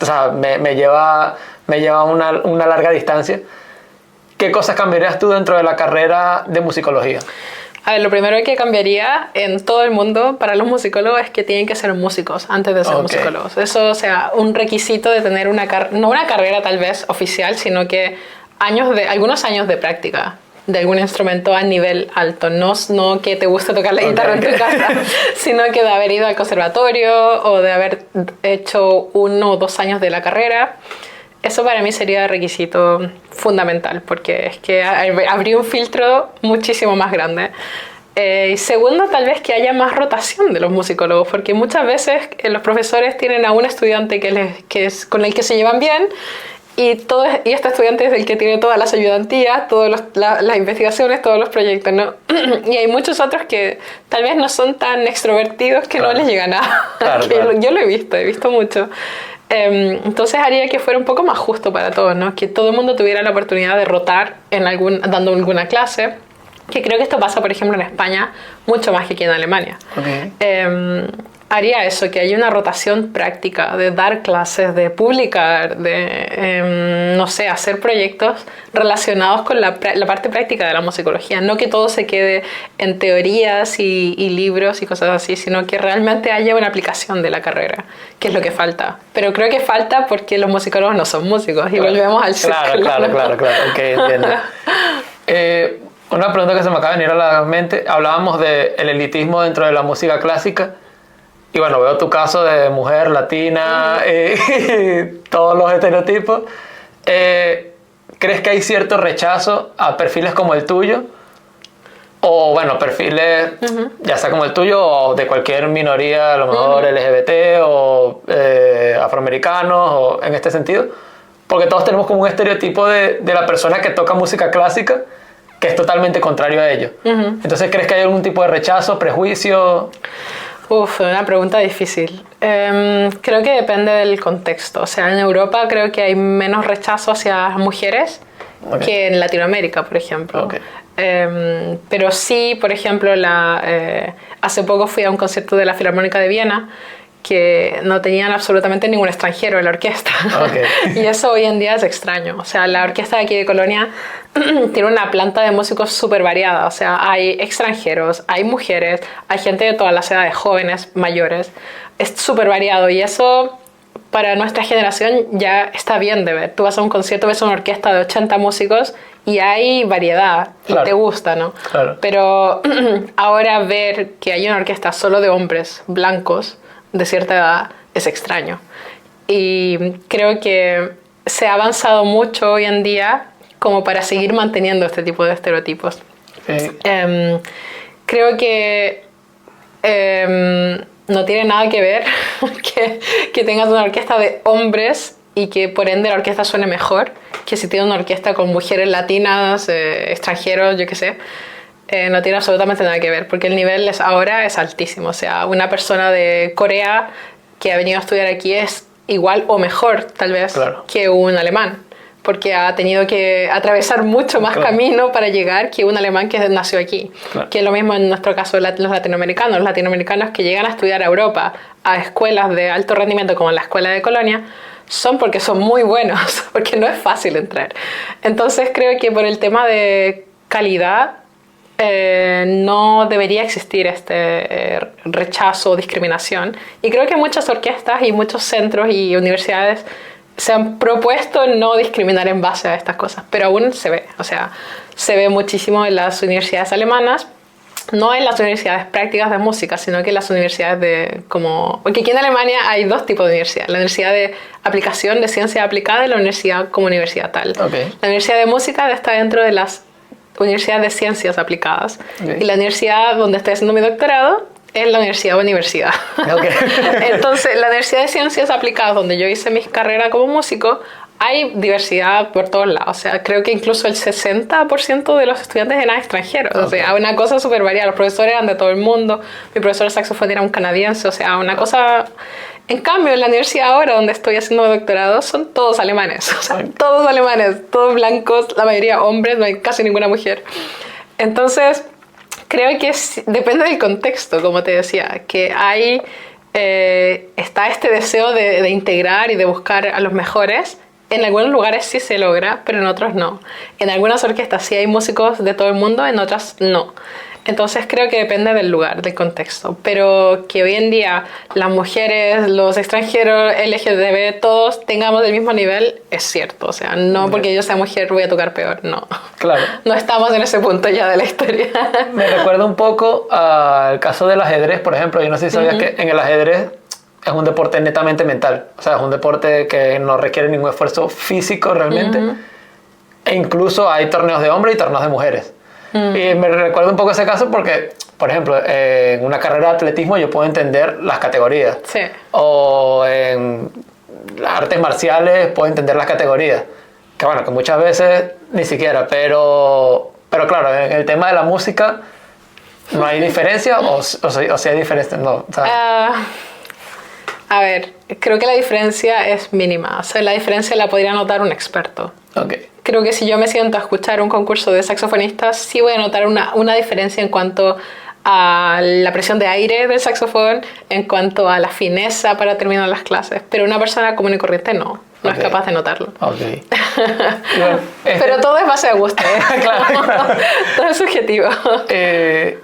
o sea, me lleva una larga distancia. ¿Qué cosas cambiarías tú dentro de la carrera de musicología? A ver, lo primero que cambiaría en todo el mundo para los musicólogos es que tienen que ser músicos antes de ser musicólogos. Eso, o sea, un requisito de tener no una carrera tal vez oficial, sino que algunos años de práctica de algún instrumento a nivel alto. No que te guste tocar la guitarra en tu casa, sino que de haber ido al conservatorio o de haber hecho 1 o 2 años de la carrera. Eso para mí sería requisito fundamental, porque es que habría un filtro muchísimo más grande. Y segundo, tal vez que haya más rotación de los musicólogos, porque muchas veces los profesores tienen a un estudiante con el que se llevan bien y este estudiante es el que tiene todas las ayudantías, todas las investigaciones, todos los proyectos, ¿no? Y hay muchos otros que tal vez no son tan extrovertidos que no les llega nada. Claro. Yo lo he visto mucho. Entonces haría que fuera un poco más justo para todos, ¿no? Que todo el mundo tuviera la oportunidad de rotar dando alguna clase, que creo que esto pasa, por ejemplo, en España mucho más que aquí en Alemania. Okay. Haría eso, que haya una rotación práctica de dar clases, de publicar, de, no sé, hacer proyectos relacionados con la parte práctica de la musicología. No que todo se quede en teorías y libros y cosas así, sino que realmente haya una aplicación de la carrera, que es lo que falta. Pero creo que falta porque los musicólogos no son músicos y volvemos al círculo. Claro. Ok, entiendo. Una pregunta que se me acaba de venir a la mente. Hablábamos del elitismo dentro de la música clásica. Y bueno, veo tu caso de mujer latina y todos los estereotipos. ¿Crees que hay cierto rechazo a perfiles como el tuyo? O bueno, perfiles ya sea como el tuyo o de cualquier minoría, a lo mejor LGBT o afroamericanos o en este sentido. Porque todos tenemos como un estereotipo de la persona que toca música clásica que es totalmente contrario a ello. Entonces, ¿crees que hay algún tipo de rechazo, prejuicio? Una pregunta difícil. Creo que depende del contexto. O sea, en Europa creo que hay menos rechazo hacia las mujeres que en Latinoamérica, por ejemplo. Pero sí, por ejemplo, hace poco fui a un concierto de la Filarmónica de Viena que no tenían absolutamente ningún extranjero en la orquesta. Y eso hoy en día es extraño. O sea, la orquesta de aquí de Colonia tiene una planta de músicos súper variada. O sea, hay extranjeros, hay mujeres, hay gente de todas las edades, jóvenes, mayores. Es súper variado y eso para nuestra generación ya está bien de ver. Tú vas a un concierto, ves una orquesta de 80 músicos y hay variedad y te gusta, ¿no? Pero ahora ver que hay una orquesta solo de hombres blancos de cierta edad es extraño. Y creo que se ha avanzado mucho hoy en día como para seguir manteniendo este tipo de estereotipos. Creo que no tiene nada que ver que tengas una orquesta de hombres y que por ende la orquesta suene mejor que si tienes una orquesta con mujeres latinas, extranjeros, yo qué sé. No tiene absolutamente nada que ver, porque el nivel ahora es altísimo. O sea, una persona de Corea que ha venido a estudiar aquí es igual o mejor, tal vez, que un alemán, porque ha tenido que atravesar mucho más camino para llegar que un alemán que nació aquí. Que es lo mismo en nuestro caso los latinoamericanos. Los latinoamericanos que llegan a estudiar a Europa, a escuelas de alto rendimiento como la Escuela de Colonia, son porque son muy buenos, porque no es fácil entrar. Entonces creo que por el tema de calidad, no debería existir este rechazo o discriminación. Y creo que muchas orquestas y muchos centros y universidades se han propuesto no discriminar en base a estas cosas, pero aún se ve. O sea, se ve muchísimo en las universidades alemanas, no en las universidades prácticas de música, sino que en las universidades porque aquí en Alemania hay dos tipos de universidades: la universidad de aplicación, de ciencia aplicada, y la universidad como universidad tal. La universidad de música está dentro de las Universidad de Ciencias Aplicadas. Y la universidad donde estoy haciendo mi doctorado es la universidad. Entonces, la Universidad de Ciencias Aplicadas, donde yo hice mi carrera como músico, hay diversidad por todos lados. O sea, creo que incluso el 60% de los estudiantes eran extranjeros. O sea, una cosa súper variada. Los profesores eran de todo el mundo. Mi profesor de saxofón era un canadiense. O sea, una cosa... En cambio, en la universidad ahora donde estoy haciendo mi doctorado son todos alemanes. O sea, todos alemanes, todos blancos, la mayoría hombres, no hay casi ninguna mujer. Entonces, creo que depende del contexto, como te decía, que está este deseo de integrar y de buscar a los mejores. En algunos lugares sí se logra, pero en otros no. En algunas orquestas sí hay músicos de todo el mundo, en otras no. Entonces creo que depende del lugar, del contexto. Pero que hoy en día las mujeres, los extranjeros, LGTB, todos tengamos el mismo nivel, es cierto. O sea, no porque yo sea mujer voy a tocar peor, no. No estamos en ese punto ya de la historia. Me recuerda un poco al caso del ajedrez, por ejemplo. Yo no sé si sabías que en el ajedrez es un deporte netamente mental. O sea, es un deporte que no requiere ningún esfuerzo físico realmente. E incluso hay torneos de hombres y torneos de mujeres. Y me recuerda un poco ese caso porque, por ejemplo, en una carrera de atletismo yo puedo entender las categorías. O en las artes marciales puedo entender las categorías. Que bueno, que muchas veces ni siquiera, pero claro, en el tema de la música, ¿no hay diferencia o si hay diferencia? No, a ver, creo que la diferencia es mínima. O sea, la diferencia la podría notar un experto. Okay. Creo que si yo me siento a escuchar un concurso de saxofonistas, sí voy a notar una diferencia en cuanto a la presión de aire del saxofón, en cuanto a la fineza para terminar las clases. Pero una persona común y corriente no es capaz de notarlo. Okay. Bueno, pero todo es base de gusto, ¿eh? Claro. Todo es subjetivo. ¿Qué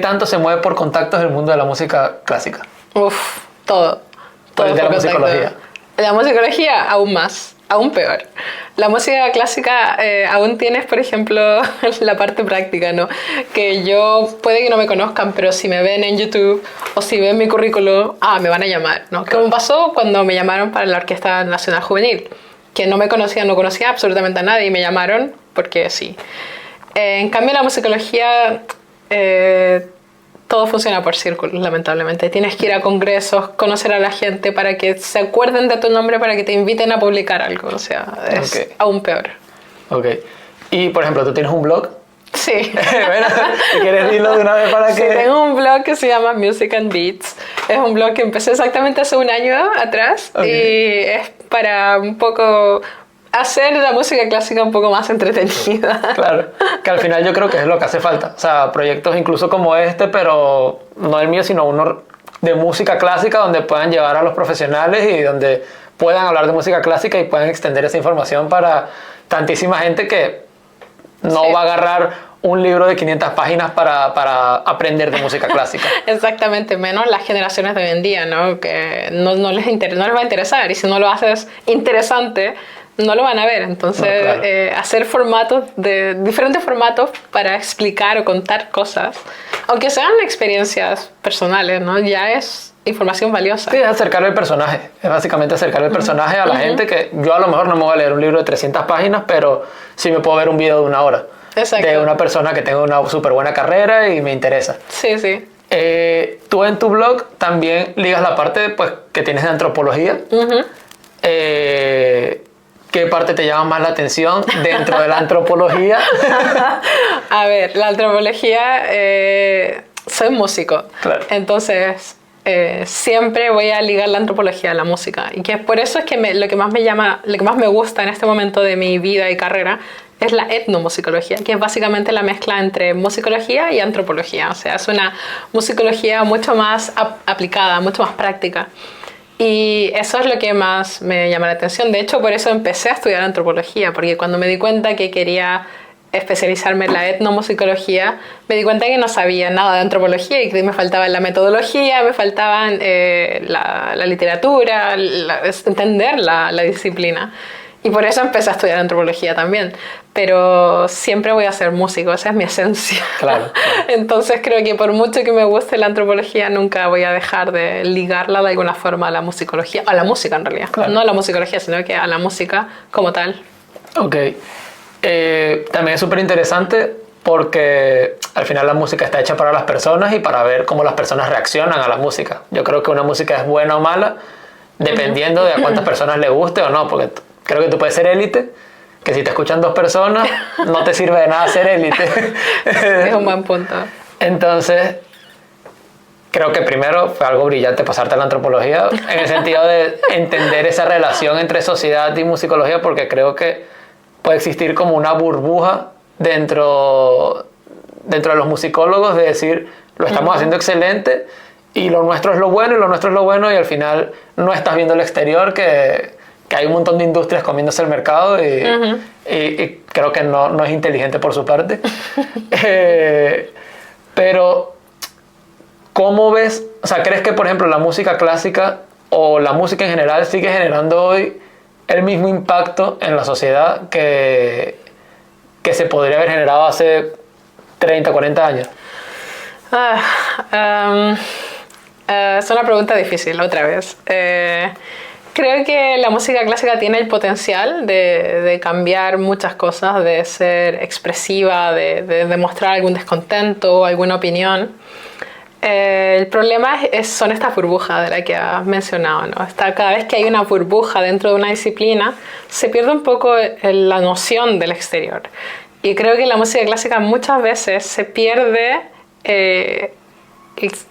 tanto se mueve por contactos el mundo de la música clásica? Uf, todo. Todo de la musicología. La musicología aún más, aún peor. La música clásica aún tienes, por ejemplo, la parte práctica, ¿no? Que yo, puede que no me conozcan, pero si me ven en YouTube o si ven mi currículum, me van a llamar, ¿no? Claro. Como pasó cuando me llamaron para la Orquesta Nacional Juvenil, que no conocía absolutamente a nadie y me llamaron porque sí. En cambio, la musicología... todo funciona por círculos, lamentablemente. Tienes que ir a congresos, conocer a la gente para que se acuerden de tu nombre, para que te inviten a publicar algo. O sea, es aún peor. Ok. Y, por ejemplo, ¿tú tienes un blog? Sí. Bueno, ¿quieres decirlo de una vez para que...? Sí, tengo un blog que se llama Music and Beats. Es un blog que empecé exactamente hace un año atrás y es para un poco... hacer la música clásica un poco más entretenida. Claro, que al final yo creo que es lo que hace falta. O sea, proyectos incluso como este, pero no el mío, sino uno de música clásica donde puedan llevar a los profesionales y donde puedan hablar de música clásica y puedan extender esa información para tantísima gente que no va a agarrar un libro de 500 páginas para aprender de música clásica. Exactamente, menos las generaciones de hoy en día, ¿no? Que no les va a interesar, y si no lo haces interesante, no lo van a ver. Entonces, no, claro. Hacer diferentes formatos para explicar o contar cosas, aunque sean experiencias personales, ¿no? Ya es información valiosa. Sí, es acercar el personaje. Es básicamente acercar el personaje a la gente, que yo a lo mejor no me voy a leer un libro de 300 páginas, pero sí me puedo ver un video de 1 hora. Exacto. De una persona que tenga una súper buena carrera y me interesa. Sí, sí. Tú en tu blog también ligas la parte pues, que tienes de antropología. ¿Qué parte te llama más la atención dentro de la antropología? A ver, la antropología, soy músico, claro. Entonces siempre voy a ligar la antropología a la música, y que por eso es que lo que más me gusta en este momento de mi vida y carrera es la etnomusicología, que es básicamente la mezcla entre musicología y antropología. O sea, es una musicología mucho más aplicada, mucho más práctica. Y eso es lo que más me llama la atención. De hecho, por eso empecé a estudiar antropología, porque cuando me di cuenta que quería especializarme en la etnomusicología, me di cuenta que no sabía nada de antropología y que me faltaba la metodología, me faltaban la literatura, entender la disciplina. Y por eso empecé a estudiar antropología también. Pero siempre voy a ser músico, esa es mi esencia. Claro. Entonces creo que por mucho que me guste la antropología, nunca voy a dejar de ligarla de alguna forma a la musicología, a la música en realidad. Claro. No a la musicología, sino que a la música como tal. Ok. También es súper interesante porque al final la música está hecha para las personas y para ver cómo las personas reaccionan a la música. Yo creo que una música es buena o mala dependiendo de a cuántas personas le guste o no, porque creo que tú puedes ser élite, que si te escuchan 2 personas no te sirve de nada ser élite. Es un buen punto. Entonces, creo que primero fue algo brillante pasarte a la antropología en el sentido de entender esa relación entre sociedad y musicología, porque creo que puede existir como una burbuja dentro de los musicólogos de decir, lo estamos haciendo excelente y lo nuestro es lo bueno y lo nuestro es lo bueno, y al final no estás viendo el exterior, que hay un montón de industrias comiéndose el mercado y creo que no es inteligente por su parte. Pero, ¿cómo ves? O sea, ¿crees que, por ejemplo, la música clásica o la música en general sigue generando hoy el mismo impacto en la sociedad que se podría haber generado hace 30, 40 años? Es una pregunta difícil, otra vez. Creo que la música clásica tiene el potencial de cambiar muchas cosas, de ser expresiva, de demostrar algún descontento o alguna opinión. El problema son estas burbujas de las que has mencionado, ¿no? Cada vez que hay una burbuja dentro de una disciplina, se pierde un poco la noción del exterior. Y creo que en la música clásica muchas veces se pierde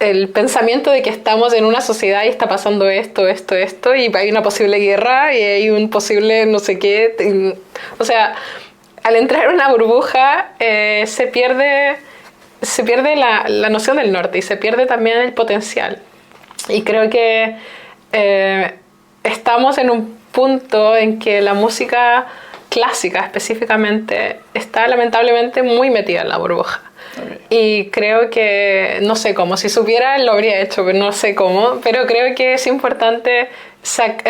el pensamiento de que estamos en una sociedad y está pasando esto, y hay una posible guerra y hay un posible no sé qué. O sea, al entrar en una burbuja se pierde la noción del norte y se pierde también el potencial. Y creo que estamos en un punto en que la música clásica específicamente está lamentablemente muy metida en la burbuja. Okay. Y creo que, no sé cómo, si supiera lo habría hecho, pero no sé cómo, pero creo que es importante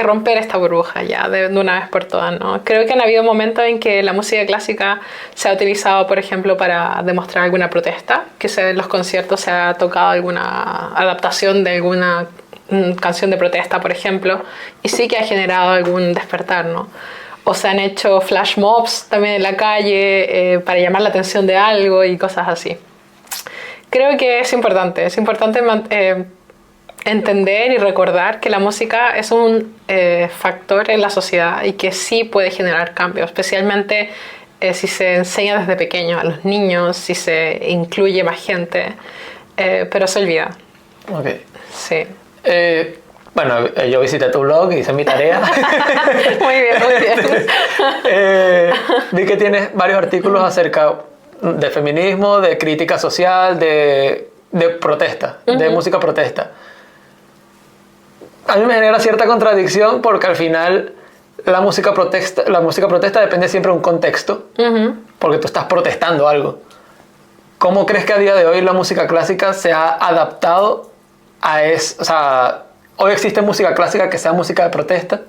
romper esta burbuja ya de una vez por todas, ¿no? Creo que han habido momentos en que la música clásica se ha utilizado, por ejemplo, para demostrar alguna protesta, que en los conciertos se ha tocado alguna adaptación de alguna canción de protesta, por ejemplo, y sí que ha generado algún despertar, ¿no? O se han hecho flash mobs también en la calle para llamar la atención de algo y cosas así. Creo que es importante entender y recordar que la música es un factor en la sociedad y que sí puede generar cambios, especialmente si se enseña desde pequeño a los niños, si se incluye más gente, pero se olvida. Ok. Sí. Bueno, yo visité tu blog, hice mi tarea. Muy bien. Vi que tienes varios artículos acerca de feminismo, de crítica social, de protesta, de música protesta. A mí me genera cierta contradicción porque al final la música protesta depende siempre de un contexto, porque tú estás protestando algo. ¿Cómo crees que a día de hoy la música clásica se ha adaptado a eso? O sea, ¿hoy existe música clásica que sea música de protesta?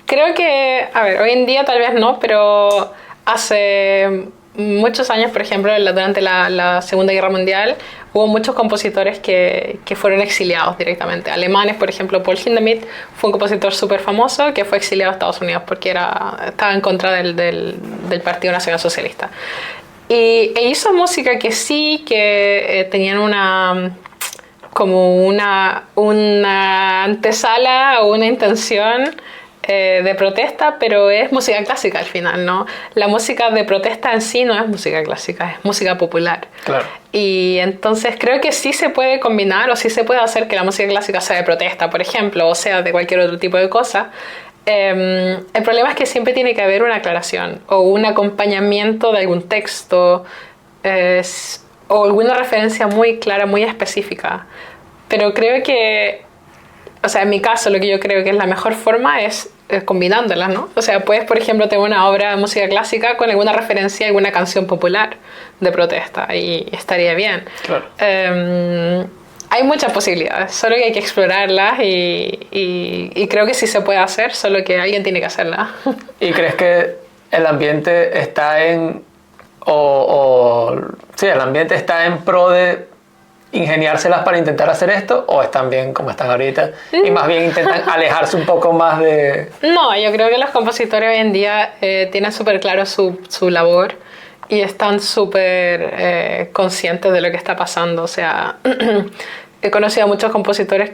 Creo que, a ver, hoy en día tal vez no, pero hace muchos años, por ejemplo, durante la Segunda Guerra Mundial, hubo muchos compositores que fueron exiliados directamente. Alemanes, por ejemplo, Paul Hindemith fue un compositor súper famoso que fue exiliado a Estados Unidos porque estaba en contra del Partido Nacional Socialista. Y hizo música que sí, que tenían como una antesala o una intención de protesta, pero es música clásica al final, ¿no? La música de protesta en sí no es música clásica, es música popular. Claro. Y entonces creo que sí se puede combinar o sí se puede hacer que la música clásica sea de protesta, por ejemplo, o sea de cualquier otro tipo de cosa. El problema es que siempre tiene que haber una aclaración o un acompañamiento de algún texto o alguna referencia muy clara, muy específica. Pero creo que, o sea, en mi caso lo que yo creo que es la mejor forma es combinándolas, ¿no? O sea, puedes, por ejemplo, tener una obra de música clásica con alguna referencia a alguna canción popular de protesta y estaría bien. Claro. Hay muchas posibilidades, solo que hay que explorarlas y creo que sí se puede hacer, solo que alguien tiene que hacerla. ¿Y crees que el ambiente está el ambiente está en pro de ingeniárselas para intentar hacer esto, o están bien como están ahorita y más bien intentan alejarse un poco más de...? No, yo creo que los compositores hoy en día tienen súper claro su labor y están súper conscientes de lo que está pasando. O sea, he conocido a muchos compositores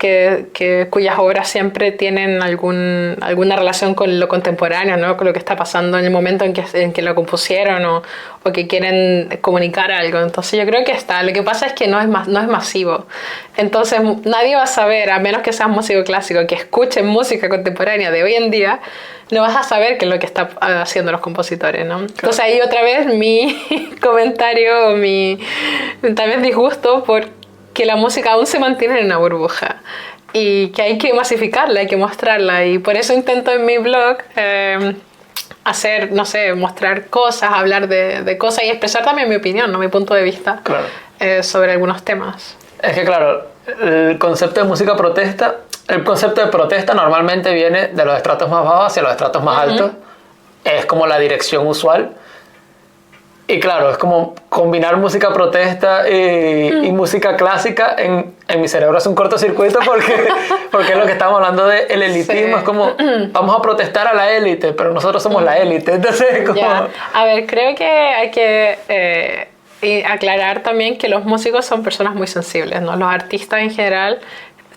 cuyas obras siempre tienen alguna relación con lo contemporáneo, ¿no? Con lo que está pasando en el momento en que lo compusieron o que quieren comunicar algo. Entonces yo creo que está. Lo que pasa es que no es masivo. Entonces nadie va a saber, a menos que seas músico clásico, que escuchen música contemporánea de hoy en día, no vas a saber qué es lo que están haciendo los compositores, ¿no? Claro. Entonces ahí otra vez mi comentario o mi tal vez disgusto por que la música aún se mantiene en una burbuja y que hay que masificarla, hay que mostrarla, y por eso intento en mi blog hacer, no sé, mostrar cosas, hablar de cosas y expresar también mi opinión, ¿no? Mi punto de vista. Claro. Sobre algunos temas. Es que claro, el concepto de música protesta, el concepto de protesta normalmente viene de los estratos más bajos hacia los estratos más altos, es como la dirección usual. Y claro, es como combinar música protesta y música clásica en mi cerebro es un cortocircuito porque es lo que estamos hablando del elitismo. Sí. Es como, vamos a protestar a la élite, pero nosotros somos la élite. Entonces, como... A ver, creo que hay que y aclarar también que los músicos son personas muy sensibles, ¿no? Los artistas en general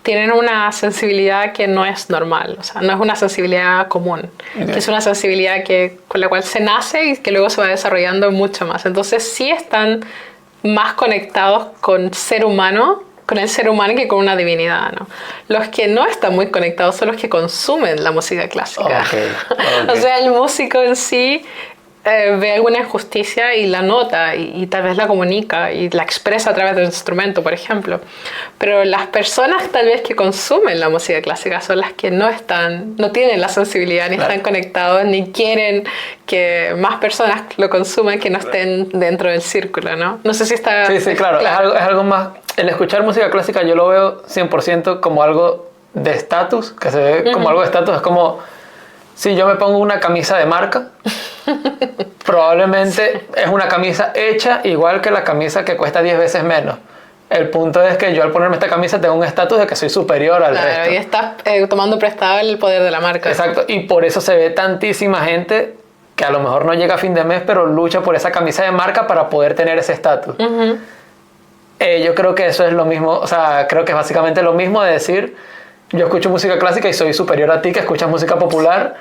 tienen una sensibilidad que no es normal, o sea, no es una sensibilidad común, que es una sensibilidad con la cual se nace y que luego se va desarrollando mucho más. Entonces sí están más conectados con el ser humano que con una divinidad, ¿no? Los que no están muy conectados son los que consumen la música clásica. Okay. O sea, el músico en sí ve alguna injusticia y la nota y tal vez la comunica y la expresa a través del instrumento, por ejemplo. Pero las personas tal vez que consumen la música clásica son las que no tienen la sensibilidad, ni están conectados, ni quieren que más personas lo consuman que no estén dentro del círculo, ¿no? No sé si está... Sí, claro. Es algo más... El escuchar música clásica yo lo veo 100% como algo de estatus, que se ve como algo de estatus. Es como... Si yo me pongo una camisa de marca, probablemente es una camisa hecha igual que la camisa que cuesta 10 veces menos. El punto es que yo al ponerme esta camisa tengo un estatus de que soy superior al resto. Y estás tomando prestado el poder de la marca. Exacto, y por eso se ve tantísima gente que a lo mejor no llega a fin de mes, pero lucha por esa camisa de marca para poder tener ese estatus. Yo creo que eso es lo mismo, o sea, creo que es básicamente lo mismo de decir... Yo escucho música clásica y soy superior a ti que escuchas música popular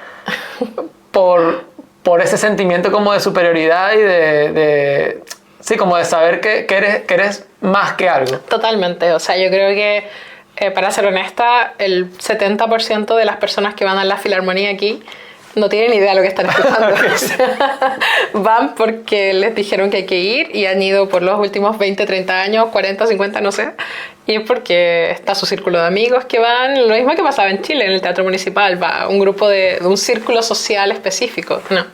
por ese sentimiento como de superioridad y sí, como de saber que eres más que algo. Totalmente, o sea, yo creo que para ser honesta, el 70% de las personas que van a la Filarmonía aquí no tienen idea de lo que están escuchando. O sea, van porque les dijeron que hay que ir y han ido por los últimos 20, 30 años, 40, 50, no sé. Y es porque está su círculo de amigos que van, lo mismo que pasaba en Chile, en el Teatro Municipal, va un grupo de un círculo social específico, ¿no?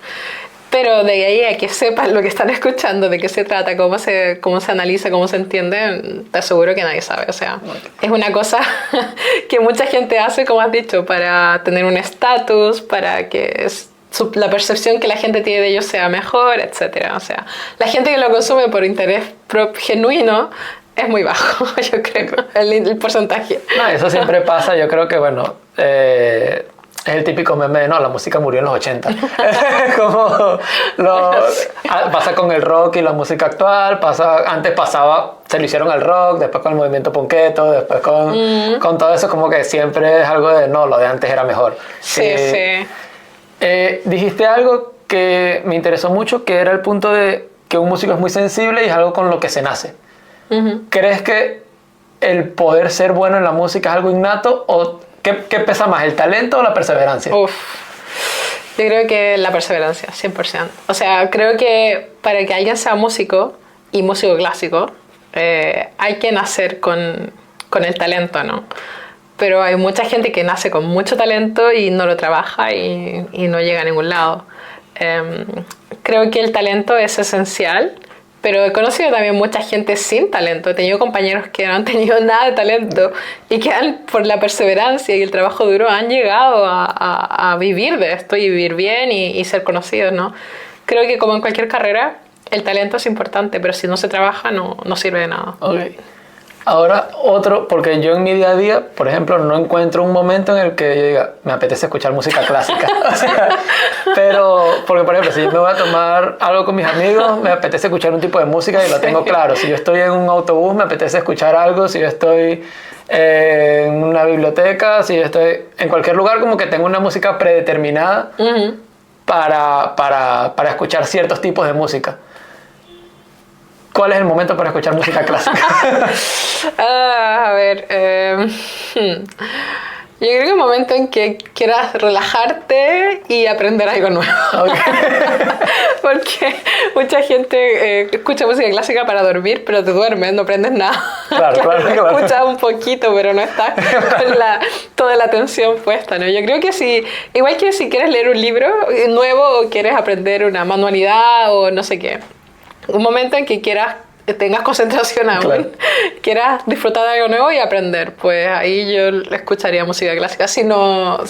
Pero de ahí a que sepan lo que están escuchando, de qué se trata, cómo se analiza, cómo se entiende, te aseguro que nadie sabe. O sea, es una cosa que mucha gente hace, como has dicho, para tener un estatus, para que la percepción que la gente tiene de ellos sea mejor, etc. O sea, la gente que lo consume por interés genuino es muy bajo, yo creo, el porcentaje. No, eso siempre pasa, yo creo que, bueno... Es el típico meme de, no, la música murió en los 80. Como pasa con el rock y la música actual, antes se lo hicieron al rock, después con el movimiento punketo, después con todo eso, como que siempre es algo de, no, lo de antes era mejor. Sí. Dijiste algo que me interesó mucho, que era el punto de que un músico es muy sensible y es algo con lo que se nace. ¿Crees que el poder ser bueno en la música es algo innato o ¿Qué pesa más, el talento o la perseverancia? Yo creo que la perseverancia, 100%. O sea, creo que para que alguien sea músico y músico clásico, hay que nacer con el talento, ¿no? Pero hay mucha gente que nace con mucho talento y no lo trabaja y no llega a ningún lado. Creo que el talento es esencial, pero he conocido también mucha gente sin talento. He tenido compañeros que no han tenido nada de talento y que por la perseverancia y el trabajo duro han llegado a vivir de esto y vivir bien y ser conocidos, ¿no? Creo que como en cualquier carrera, el talento es importante, pero si no se trabaja no sirve de nada. Okay. Ahora porque yo en mi día a día, por ejemplo, no encuentro un momento en el que yo diga, me apetece escuchar música clásica. O sea, porque por ejemplo, si yo me voy a tomar algo con mis amigos, me apetece escuchar un tipo de música y lo tengo claro. Si yo estoy en un autobús, me apetece escuchar algo. Si yo estoy en una biblioteca, si yo estoy en cualquier lugar, como que tengo una música predeterminada para escuchar ciertos tipos de música. ¿Cuál es el momento para escuchar música clásica? A ver, yo creo que el momento en que quieras relajarte y aprender algo nuevo. Okay. Porque mucha gente escucha música clásica para dormir, pero te duermes, no aprendes nada. Claro. Escuchas un poquito, pero no estás con toda la atención puesta, ¿no? Yo creo que igual que si quieres leer un libro nuevo o quieres aprender una manualidad o no sé qué, un momento en que tengas concentración aún, quieras disfrutar de algo nuevo y aprender, pues ahí yo escucharía música clásica si no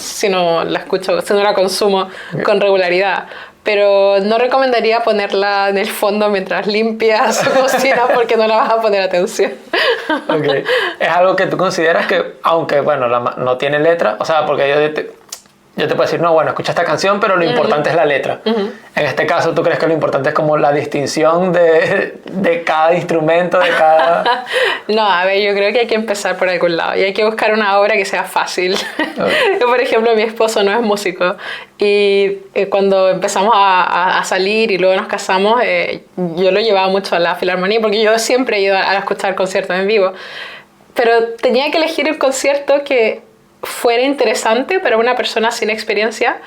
la consumo con regularidad. Pero no recomendaría ponerla en el fondo mientras limpias o cocinas porque no la vas a poner atención. Okay. ¿Es algo que tú consideras que, aunque bueno, no tiene letra, o sea, porque yo te puedo decir, no, bueno, escucha esta canción, pero lo importante es la letra. En este caso, ¿tú crees que lo importante es como la distinción de cada instrumento, de cada...? No, a ver, yo creo que hay que empezar por algún lado y hay que buscar una obra que sea fácil. Yo, por ejemplo, mi esposo no es músico y cuando empezamos a salir y luego nos casamos, yo lo llevaba mucho a la Filarmonía porque yo siempre he ido a escuchar conciertos en vivo, pero tenía que elegir un concierto que fuera interesante para una persona sin experiencia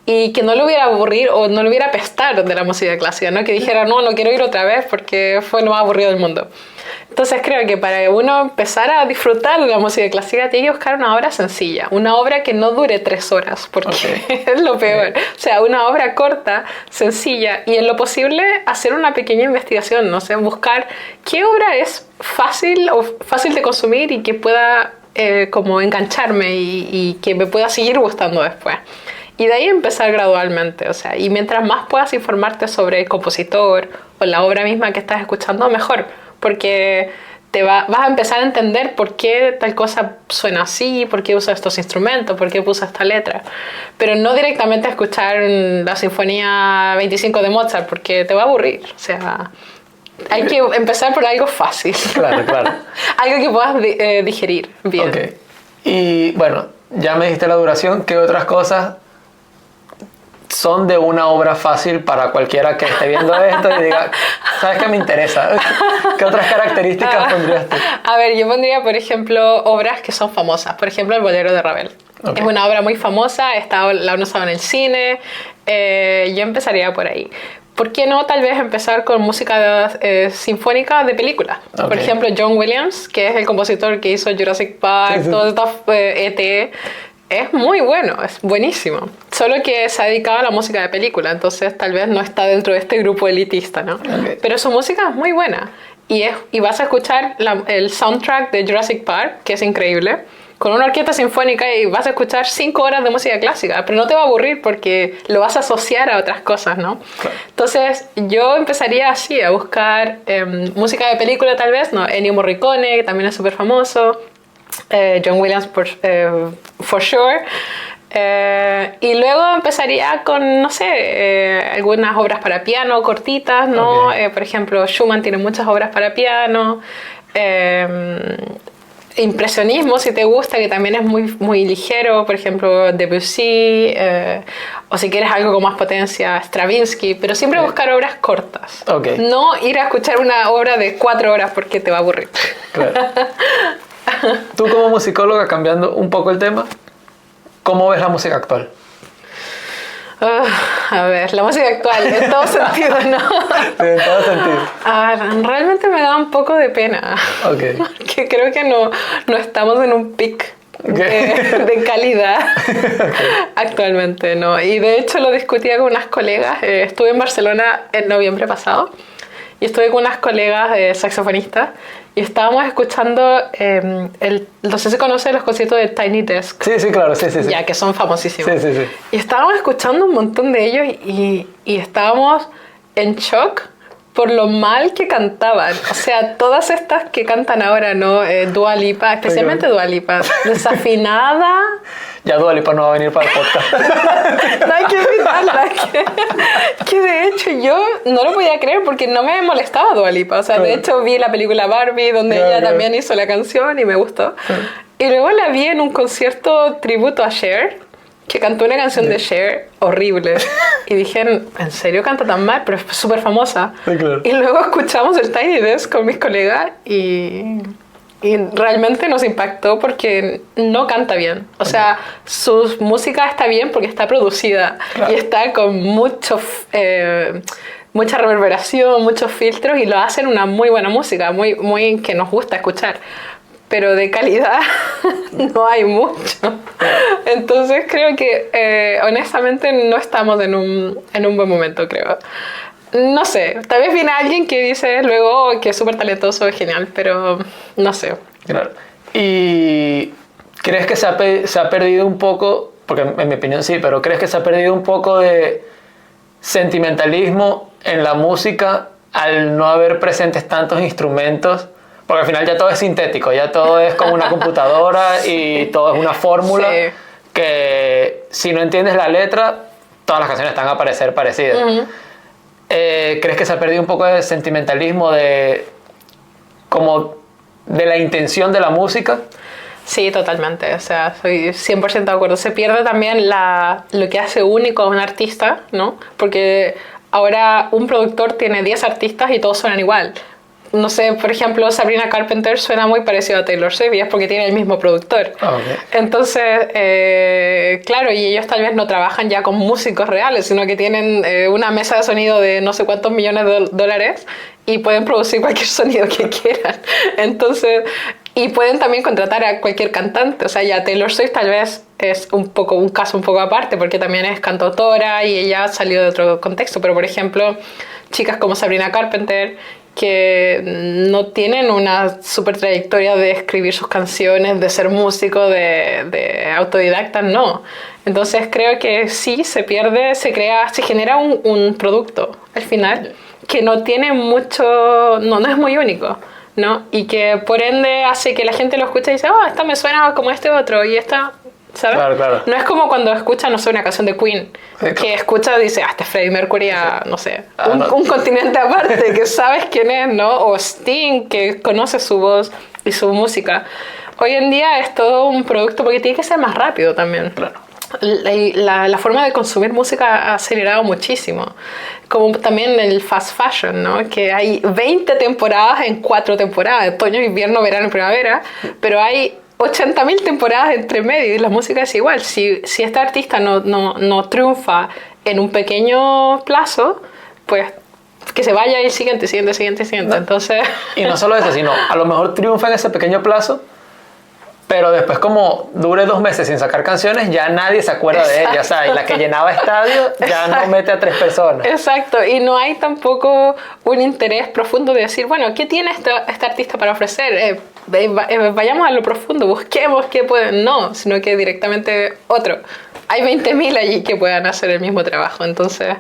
y que no lo hubiera aburrir o no lo hubiera apestar de la música clásica, ¿no? Que dijera, no quiero ir otra vez porque fue lo más aburrido del mundo. Entonces creo que para uno empezar a disfrutar de la música clásica tiene que buscar una obra sencilla, una obra que no dure 3 horas, porque es lo peor. O sea, una obra corta, sencilla y en lo posible hacer una pequeña investigación, no sé, buscar qué obra es fácil de consumir y que pueda como engancharme y que me pueda seguir gustando después. Y de ahí empezar gradualmente, o sea, y mientras más puedas informarte sobre el compositor o la obra misma que estás escuchando, mejor, porque vas a empezar a entender por qué tal cosa suena así, por qué usa estos instrumentos, por qué puso esta letra. Pero no directamente a escuchar la Sinfonía 25 de Mozart, porque te va a aburrir, o sea... Hay que empezar por algo fácil. Claro. Algo que puedas digerir bien. Ok. Y bueno, ya me dijiste la duración. ¿Qué otras cosas son de una obra fácil para cualquiera que esté viendo esto y diga, ¿sabes qué me interesa? ¿Qué otras características pondrías tú? A ver, yo pondría, por ejemplo, obras que son famosas. Por ejemplo, El Bolero de Ravel. Okay. Es una obra muy famosa, la han usado en el cine. Yo empezaría por ahí. ¿Por qué no tal vez empezar con música sinfónica de películas? Okay. Por ejemplo, John Williams, que es el compositor que hizo Jurassic Park, todo esto, E.T., es muy bueno, es buenísimo. Solo que se ha dedicado a la música de película, entonces tal vez no está dentro de este grupo elitista, ¿no? Okay. Pero su música es muy buena. Y vas a escuchar el soundtrack de Jurassic Park, que es increíble, con una orquesta sinfónica y vas a escuchar 5 horas de música clásica, pero no te va a aburrir porque lo vas a asociar a otras cosas, ¿no? Claro. Entonces yo empezaría así, a buscar música de película tal vez, ¿no? Ennio Morricone, que también es súper famoso, John Williams for sure, y luego empezaría con, no sé, algunas obras para piano cortitas, ¿no? Okay. Por ejemplo, Schumann tiene muchas obras para piano, impresionismo, si te gusta, que también es muy ligero, por ejemplo, Debussy, o si quieres algo con más potencia, Stravinsky, pero siempre buscar obras cortas. Okay. No ir a escuchar una obra de 4 horas porque te va a aburrir. Claro. Tú como musicóloga, cambiando un poco el tema, ¿cómo ves la música actual? A ver, la música actual, en todo sentido, ¿no? Sí, en todo sentido. Realmente me da un poco de pena. Okay. Porque creo que no estamos en un pic de calidad actualmente, ¿no? Y de hecho lo discutía con unas colegas. Estuve en Barcelona en noviembre pasado y estuve con unas colegas saxofonistas y estábamos escuchando, no sé si conoces los conciertos de Tiny Desk. Sí, claro, sí. Ya, que son famosísimos. Sí. Y estábamos escuchando un montón de ellos y estábamos en shock por lo mal que cantaban. O sea, todas estas que cantan ahora, ¿no? Dua Lipa, especialmente Dua Lipa, desafinada. Ya Dua Lipa no va a venir para el podcast. No hay que invitarla. Que de hecho yo no lo podía creer porque no me molestaba Dua Lipa. O sea, de hecho vi la película Barbie donde ella también hizo la canción y me gustó. Y luego la vi en un concierto tributo a Cher, que cantó una canción de Cher horrible. Y dije, ¿en serio canta tan mal? Pero es súper famosa. Sí, claro. Y luego escuchamos el Tiny Desk con mis colegas y realmente nos impactó porque no canta bien. O sea, su música está bien porque está producida. Claro. Y está con mucha reverberación, muchos filtros y lo hacen una muy buena música, muy que nos gusta escuchar. Pero de calidad no hay mucho. Entonces creo que honestamente no estamos en un buen momento, creo. No sé, tal vez viene alguien que dice luego que es súper talentoso, es genial, pero no sé. Claro. ¿Y crees que se ha perdido un poco, porque en mi opinión sí, pero crees que se ha perdido un poco de sentimentalismo en la música al no haber presentes tantos instrumentos? Porque al final ya todo es sintético, ya todo es como una computadora y todo es una fórmula que si no entiendes la letra, todas las canciones están a parecer parecidas. ¿Crees que se ha perdido un poco de sentimentalismo como de la intención de la música? Sí, totalmente. O sea, soy 100% de acuerdo. Se pierde también lo que hace único a un artista, ¿no? Porque ahora un productor tiene 10 artistas y todos suenan igual. No sé, por ejemplo, Sabrina Carpenter suena muy parecido a Taylor Swift y es porque tiene el mismo productor. Okay. Entonces, claro, y ellos tal vez no trabajan ya con músicos reales, sino que tienen una mesa de sonido de no sé cuántos millones de dólares y pueden producir cualquier sonido que quieran. Entonces, y pueden también contratar a cualquier cantante. O sea, ya Taylor Swift tal vez es un caso un poco aparte, porque también es cantautora y ella salió de otro contexto. Pero, por ejemplo, chicas como Sabrina Carpenter, que no tienen una super trayectoria de escribir sus canciones, de ser músico, de autodidacta, no. Entonces creo que sí, se genera un producto al final que no tiene mucho, no es muy único, ¿no? Y que por ende hace que la gente lo escuche y dice, esta me suena como este otro, y esta... ¿sabes? Claro, claro. No es como cuando escucha, no sé, una canción de Queen, que escucha y dice, este es Freddie Mercury no sé, un continente aparte, que sabes quién es, ¿no? O Sting, que conoce su voz y su música. Hoy en día es todo un producto porque tiene que ser más rápido también. Claro. La forma de consumir música ha acelerado muchísimo. Como también el fast fashion, ¿no? Que hay 20 temporadas en 4 temporadas, otoño, invierno, verano y primavera, pero hay 80.000 temporadas entre medio y la música es igual. Si este artista no triunfa en un pequeño plazo, pues que se vaya el siguiente. No. Entonces... Y no solo eso, sino a lo mejor triunfa en ese pequeño plazo, pero después como dure 2 meses sin sacar canciones, ya nadie se acuerda de ella. O sea, y la que llenaba estadio ya no mete a 3 personas. Exacto, y no hay tampoco un interés profundo de decir, bueno, ¿qué tiene este artista para ofrecer? Vayamos a lo profundo, busquemos qué pueden. No, sino que directamente otro. Hay 20.000 allí que puedan hacer el mismo trabajo, entonces...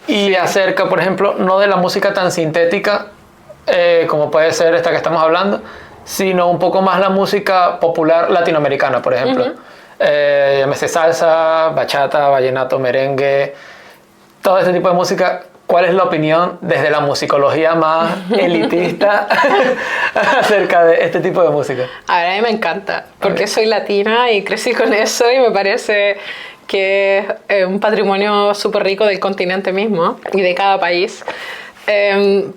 Y acerca, por ejemplo, no de la música tan sintética como puede ser esta que estamos hablando, sino un poco más la música popular latinoamericana, por ejemplo. Llámese salsa, bachata, vallenato, merengue, todo este tipo de música. ¿Cuál es la opinión desde la musicología más elitista acerca de este tipo de música? A ver, a mí me encanta, porque soy latina y crecí con eso y me parece que es un patrimonio súper rico del continente mismo y de cada país.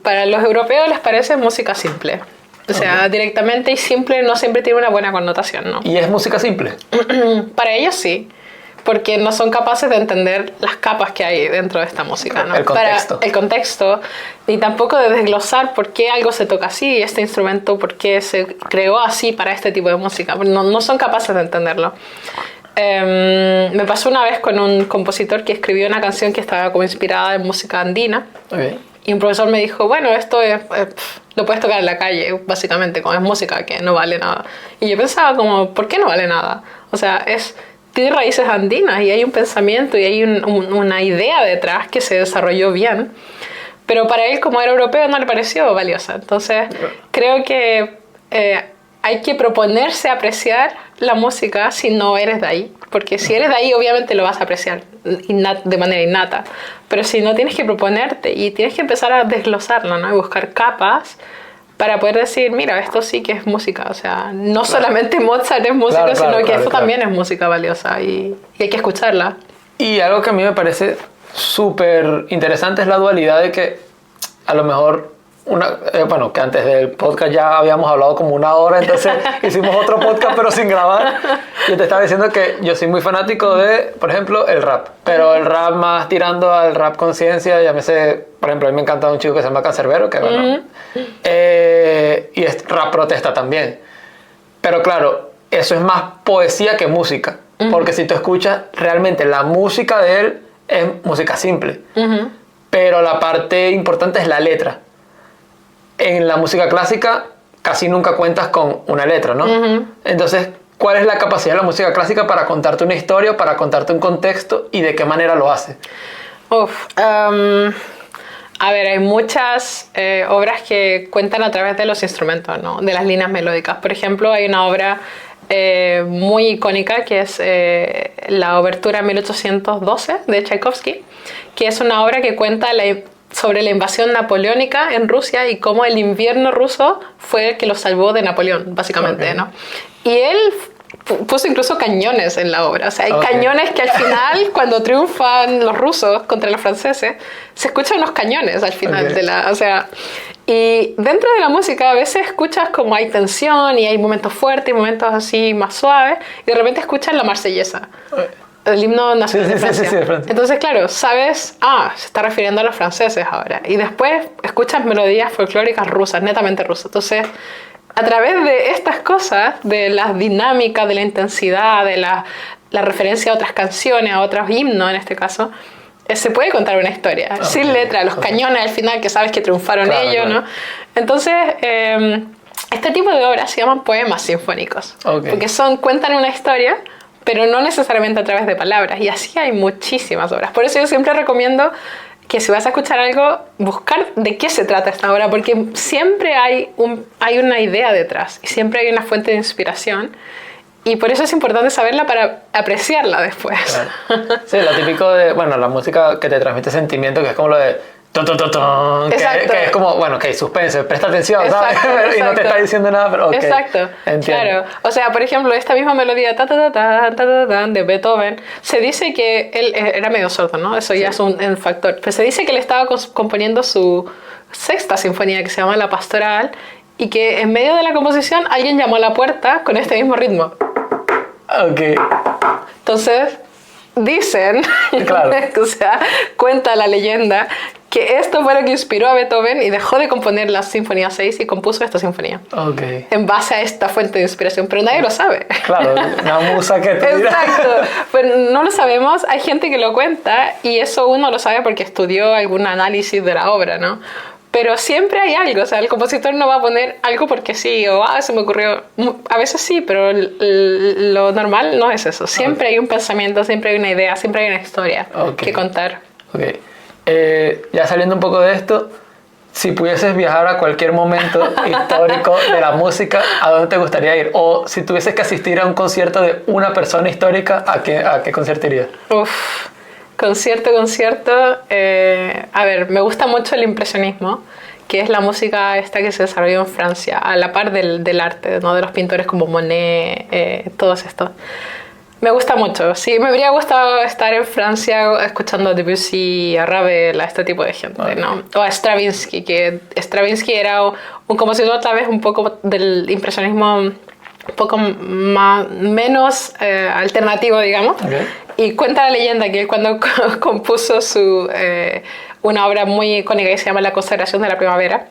Para los europeos les parece música simple. O sea, directamente y simple no siempre tiene una buena connotación, ¿no? ¿Y es música simple? Para ellos sí, porque no son capaces de entender las capas que hay dentro de esta música, ¿no? El contexto. El contexto, ni tampoco de desglosar por qué algo se toca así, este instrumento, por qué se creó así para este tipo de música. No son capaces de entenderlo. Me pasó una vez con un compositor que escribió una canción que estaba como inspirada en música andina. Okay. Y un profesor me dijo, bueno, esto lo puedes tocar en la calle, básicamente, como es música que no vale nada. Y yo pensaba como, ¿por qué no vale nada? O sea, tiene raíces andinas y hay un pensamiento y hay una idea detrás que se desarrolló bien. Pero para él, como era europeo, no le pareció valiosa. Entonces, creo que hay que proponerse apreciar la música si no eres de ahí. Porque si eres de ahí, obviamente lo vas a apreciar de manera innata. Pero si no, tienes que proponerte y tienes que empezar a desglosarlo, ¿no? Y buscar capas para poder decir, mira, esto sí que es música. O sea, no solamente Mozart es música, sino que esto también es música valiosa y hay que escucharla. Y algo que a mí me parece súper interesante es la dualidad de que a lo mejor bueno, que antes del podcast ya habíamos hablado como 1 hora, entonces hicimos otro podcast pero sin grabar. Yo te estaba diciendo que yo soy muy fanático de, por ejemplo, el rap, pero el rap más tirando al rap conciencia, llámese, por ejemplo, a mí me encanta un chico que se llama Canserbero, que bueno, y es rap protesta también. Pero claro, eso es más poesía que música, porque si tú escuchas realmente la música de él es música simple, pero la parte importante es la letra. En la música clásica casi nunca cuentas con una letra, ¿no? Entonces, ¿cuál es la capacidad de la música clásica para contarte una historia, para contarte un contexto y de qué manera lo hace? A ver, hay muchas obras que cuentan a través de los instrumentos, ¿no? De las líneas melódicas. Por ejemplo, hay una obra muy icónica, que es la Obertura 1812 de Tchaikovsky, que es una obra que cuenta sobre la invasión napoleónica en Rusia y cómo el invierno ruso fue el que lo salvó de Napoleón, básicamente, ¿no? Y él puso incluso cañones en la obra. O sea, hay cañones que al final, cuando triunfan los rusos contra los franceses, se escuchan unos cañones al final de la... O sea, y dentro de la música a veces escuchas como hay tensión y hay momentos fuertes y momentos así más suaves, y de repente escuchas la Marsellesa. El himno nacional de Francia. Sí, de Francia. Entonces, claro, sabes, se está refiriendo a los franceses ahora. Y después escuchas melodías folclóricas rusas, netamente rusas. Entonces, a través de estas cosas, de la dinámica, de la intensidad, de la referencia a otras canciones, a otros himnos en este caso, se puede contar una historia, sin letra, los cañones al final que sabes que triunfaron ellos, ¿no? Entonces, este tipo de obras se llaman poemas sinfónicos, porque cuentan una historia, pero no necesariamente a través de palabras, y así hay muchísimas obras. Por eso yo siempre recomiendo que si vas a escuchar algo, buscar de qué se trata esta obra, porque siempre hay una idea detrás, y siempre hay una fuente de inspiración, y por eso es importante saberla para apreciarla después. Claro. Sí, lo típico de, bueno, la música que te transmite sentimiento, que es como lo de que es como, bueno, que suspense, presta atención, ¿sabes? Y no te está diciendo nada, pero Exacto, entiendo. Claro. O sea, por ejemplo, esta misma melodía de Beethoven, se dice que él era medio sordo, ¿no? Eso ya es un factor. Pero se dice que él estaba componiendo su sexta sinfonía, que se llama La Pastoral, y que en medio de la composición alguien llamó a la puerta con este mismo ritmo. Entonces, dicen, claro. O sea, cuenta la leyenda que esto fue lo que inspiró a Beethoven y dejó de componer la Sinfonía 6 y compuso esta sinfonía. En base a esta fuente de inspiración, pero nadie lo sabe. Claro, una musa que te dirá. Exacto, pues no lo sabemos, hay gente que lo cuenta y eso uno lo sabe porque estudió algún análisis de la obra, ¿no? Pero siempre hay algo, o sea, el compositor no va a poner algo porque sí, o se me ocurrió. A veces sí, pero lo normal no es eso. Siempre hay un pensamiento, siempre hay una idea, siempre hay una historia que contar. Ya saliendo un poco de esto, si pudieses viajar a cualquier momento histórico de la música, ¿a dónde te gustaría ir? O si tuvieses que asistir a un concierto de una persona histórica, ¿a qué concierto irías? Concierto. A ver, me gusta mucho el impresionismo, que es la música esta que se desarrolló en Francia, a la par del arte, ¿no? De los pintores como Monet, todos estos. Me gusta mucho. Sí, me habría gustado estar en Francia escuchando a Debussy, a Ravel, a este tipo de gente, ¿no? O a Stravinsky, que Stravinsky era un compositor tal vez un poco del impresionismo, un poco menos alternativo, digamos. Y cuenta la leyenda que él cuando compuso una obra muy icónica que se llama La Consagración de la Primavera,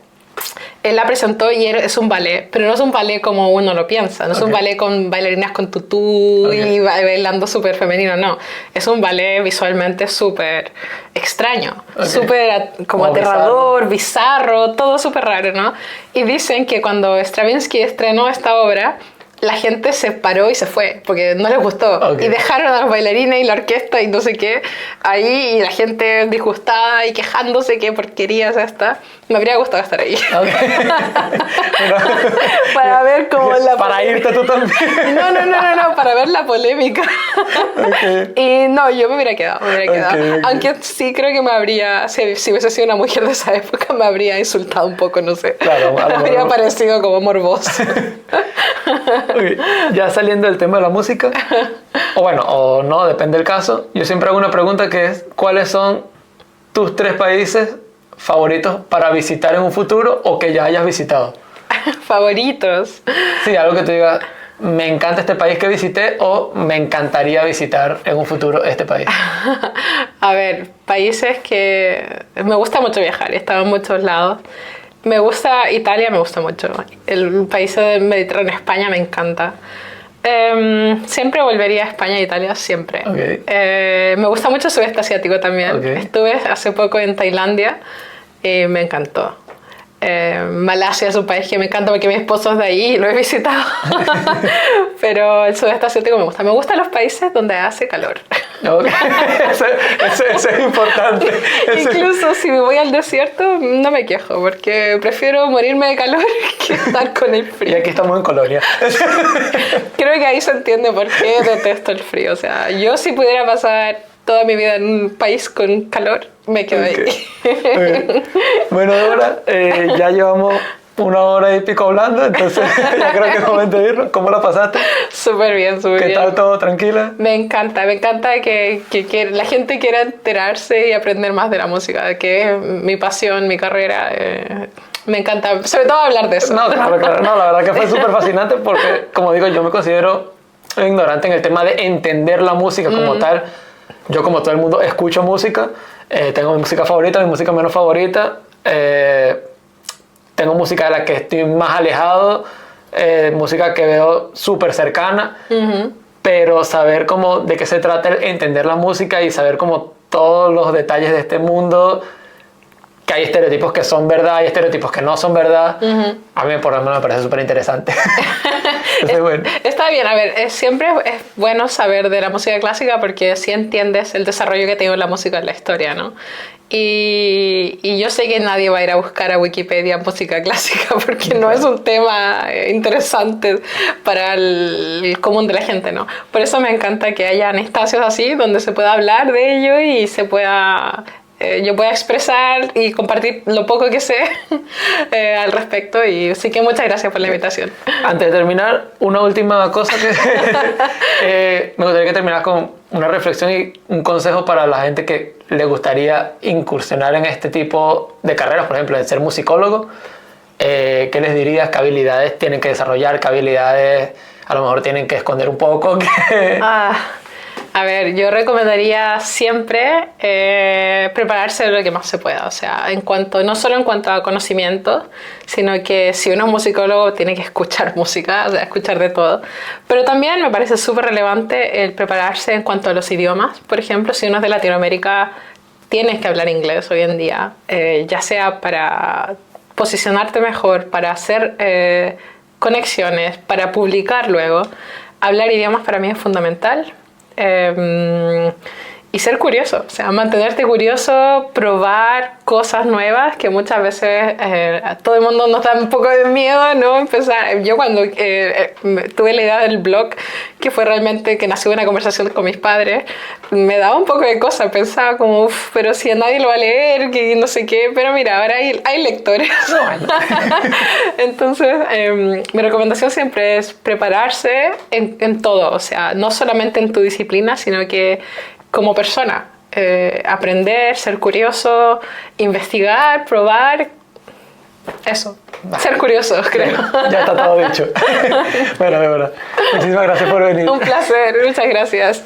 él la presentó y es un ballet, pero no es un ballet como uno lo piensa, no es un ballet con bailarinas con tutú y bailando súper femenino, no. Es un ballet visualmente súper extraño, súper como aterrador, bizarro, todo súper raro, ¿no? Y dicen que cuando Stravinsky estrenó esta obra, la gente se paró y se fue porque no les gustó y dejaron a los bailarines y la orquesta y no sé qué ahí, y la gente disgustada y quejándose qué porquería es esta. Me habría gustado estar ahí. Para ver cómo para irte tú también. No, para ver la polémica. Y no, yo me hubiera quedado. Aunque sí creo que me habría, si hubiese sido una mujer de esa época, me habría insultado un poco, no sé. Claro, me habría parecido como morboso. Ya saliendo del tema de la música, o no, depende del caso, yo siempre hago una pregunta que es: ¿cuáles son tus 3 países favoritos para visitar en un futuro o que ya hayas visitado? ¿Favoritos? Sí, algo que te diga, me encanta este país que visité, o me encantaría visitar en un futuro este país. A ver, países que me gusta mucho viajar, he estado en muchos lados. Me gusta Italia, me gusta mucho. El país del Mediterráneo, España, me encanta. Siempre volvería a España e Italia, siempre. Me gusta mucho el sudeste asiático también. Estuve hace poco en Tailandia y me encantó. Malasia es un país que me encanta porque mi esposo es de ahí y lo he visitado. Pero el sudeste asiático me gusta. Me gustan los países donde hace calor. Okay. Eso es importante. Incluso si me voy al desierto, no me quejo porque prefiero morirme de calor que estar con el frío. Y aquí estamos en Colonia. Creo que ahí se entiende por qué detesto el frío. O sea, yo si pudiera pasar toda mi vida en un país con calor, me quedo ahí. Okay. Bueno, Débora, ya llevamos 1 hora y pico hablando, entonces ya creo que es momento de irnos. ¿Cómo la pasaste? Súper bien, súper bien. ¿Qué tal todo? ¿Tranquila? Me encanta que la gente quiera enterarse y aprender más de la música, que es mi pasión, mi carrera. Me encanta, sobre todo hablar de eso. No, claro. No, la verdad que fue súper fascinante porque, como digo, yo me considero ignorante en el tema de entender la música como tal. Yo, como todo el mundo, escucho música. Tengo mi música favorita, mi música menos favorita. Tengo música de la que estoy más alejado, música que veo súper cercana, pero saber cómo, de qué se trata el entender la música y saber cómo todos los detalles de este mundo, que hay estereotipos que son verdad, hay estereotipos que no son verdad, a mí por lo menos me parece súper interesante. Entonces, bueno. Está bien, a ver, siempre es bueno saber de la música clásica porque así entiendes el desarrollo que ha tenido la música en la historia, ¿no? Y yo sé que nadie va a ir a buscar a Wikipedia música clásica porque no es un tema interesante para el común de la gente, ¿no? Por eso me encanta que hayan espacios así donde se pueda hablar de ello y se pueda... yo pueda expresar y compartir lo poco que sé al respecto, y sí que muchas gracias por la invitación. Antes de terminar, una última cosa que me gustaría que terminas con una reflexión y un consejo para la gente que le gustaría incursionar en este tipo de carreras, por ejemplo, de ser musicólogo. ¿Qué les dirías? ¿Qué habilidades tienen que desarrollar? ¿Qué habilidades a lo mejor tienen que esconder un poco? A ver, yo recomendaría siempre prepararse lo que más se pueda, o sea, no solo en cuanto a conocimiento, sino que si uno es musicólogo tiene que escuchar música, o sea, escuchar de todo. Pero también me parece súper relevante el prepararse en cuanto a los idiomas. Por ejemplo, si uno es de Latinoamérica, tienes que hablar inglés hoy en día, ya sea para posicionarte mejor, para hacer conexiones, para publicar luego. Hablar idiomas para mí es fundamental. Y ser curioso, o sea, mantenerte curioso, probar cosas nuevas que muchas veces a todo el mundo nos da un poco de miedo, ¿no? Empezar. Yo cuando tuve la idea del blog, que fue realmente que nació una conversación con mis padres, me daba un poco de cosa, pensaba como, pero si a nadie lo va a leer, que no sé qué, pero mira, ahora hay lectores. Entonces, mi recomendación siempre es prepararse en todo, o sea, no solamente en tu disciplina, sino que como persona, aprender, ser curioso, investigar, probar, eso, ser curioso, creo. Ya está todo dicho. Bueno, de verdad, muchísimas gracias por venir. Un placer, muchas gracias.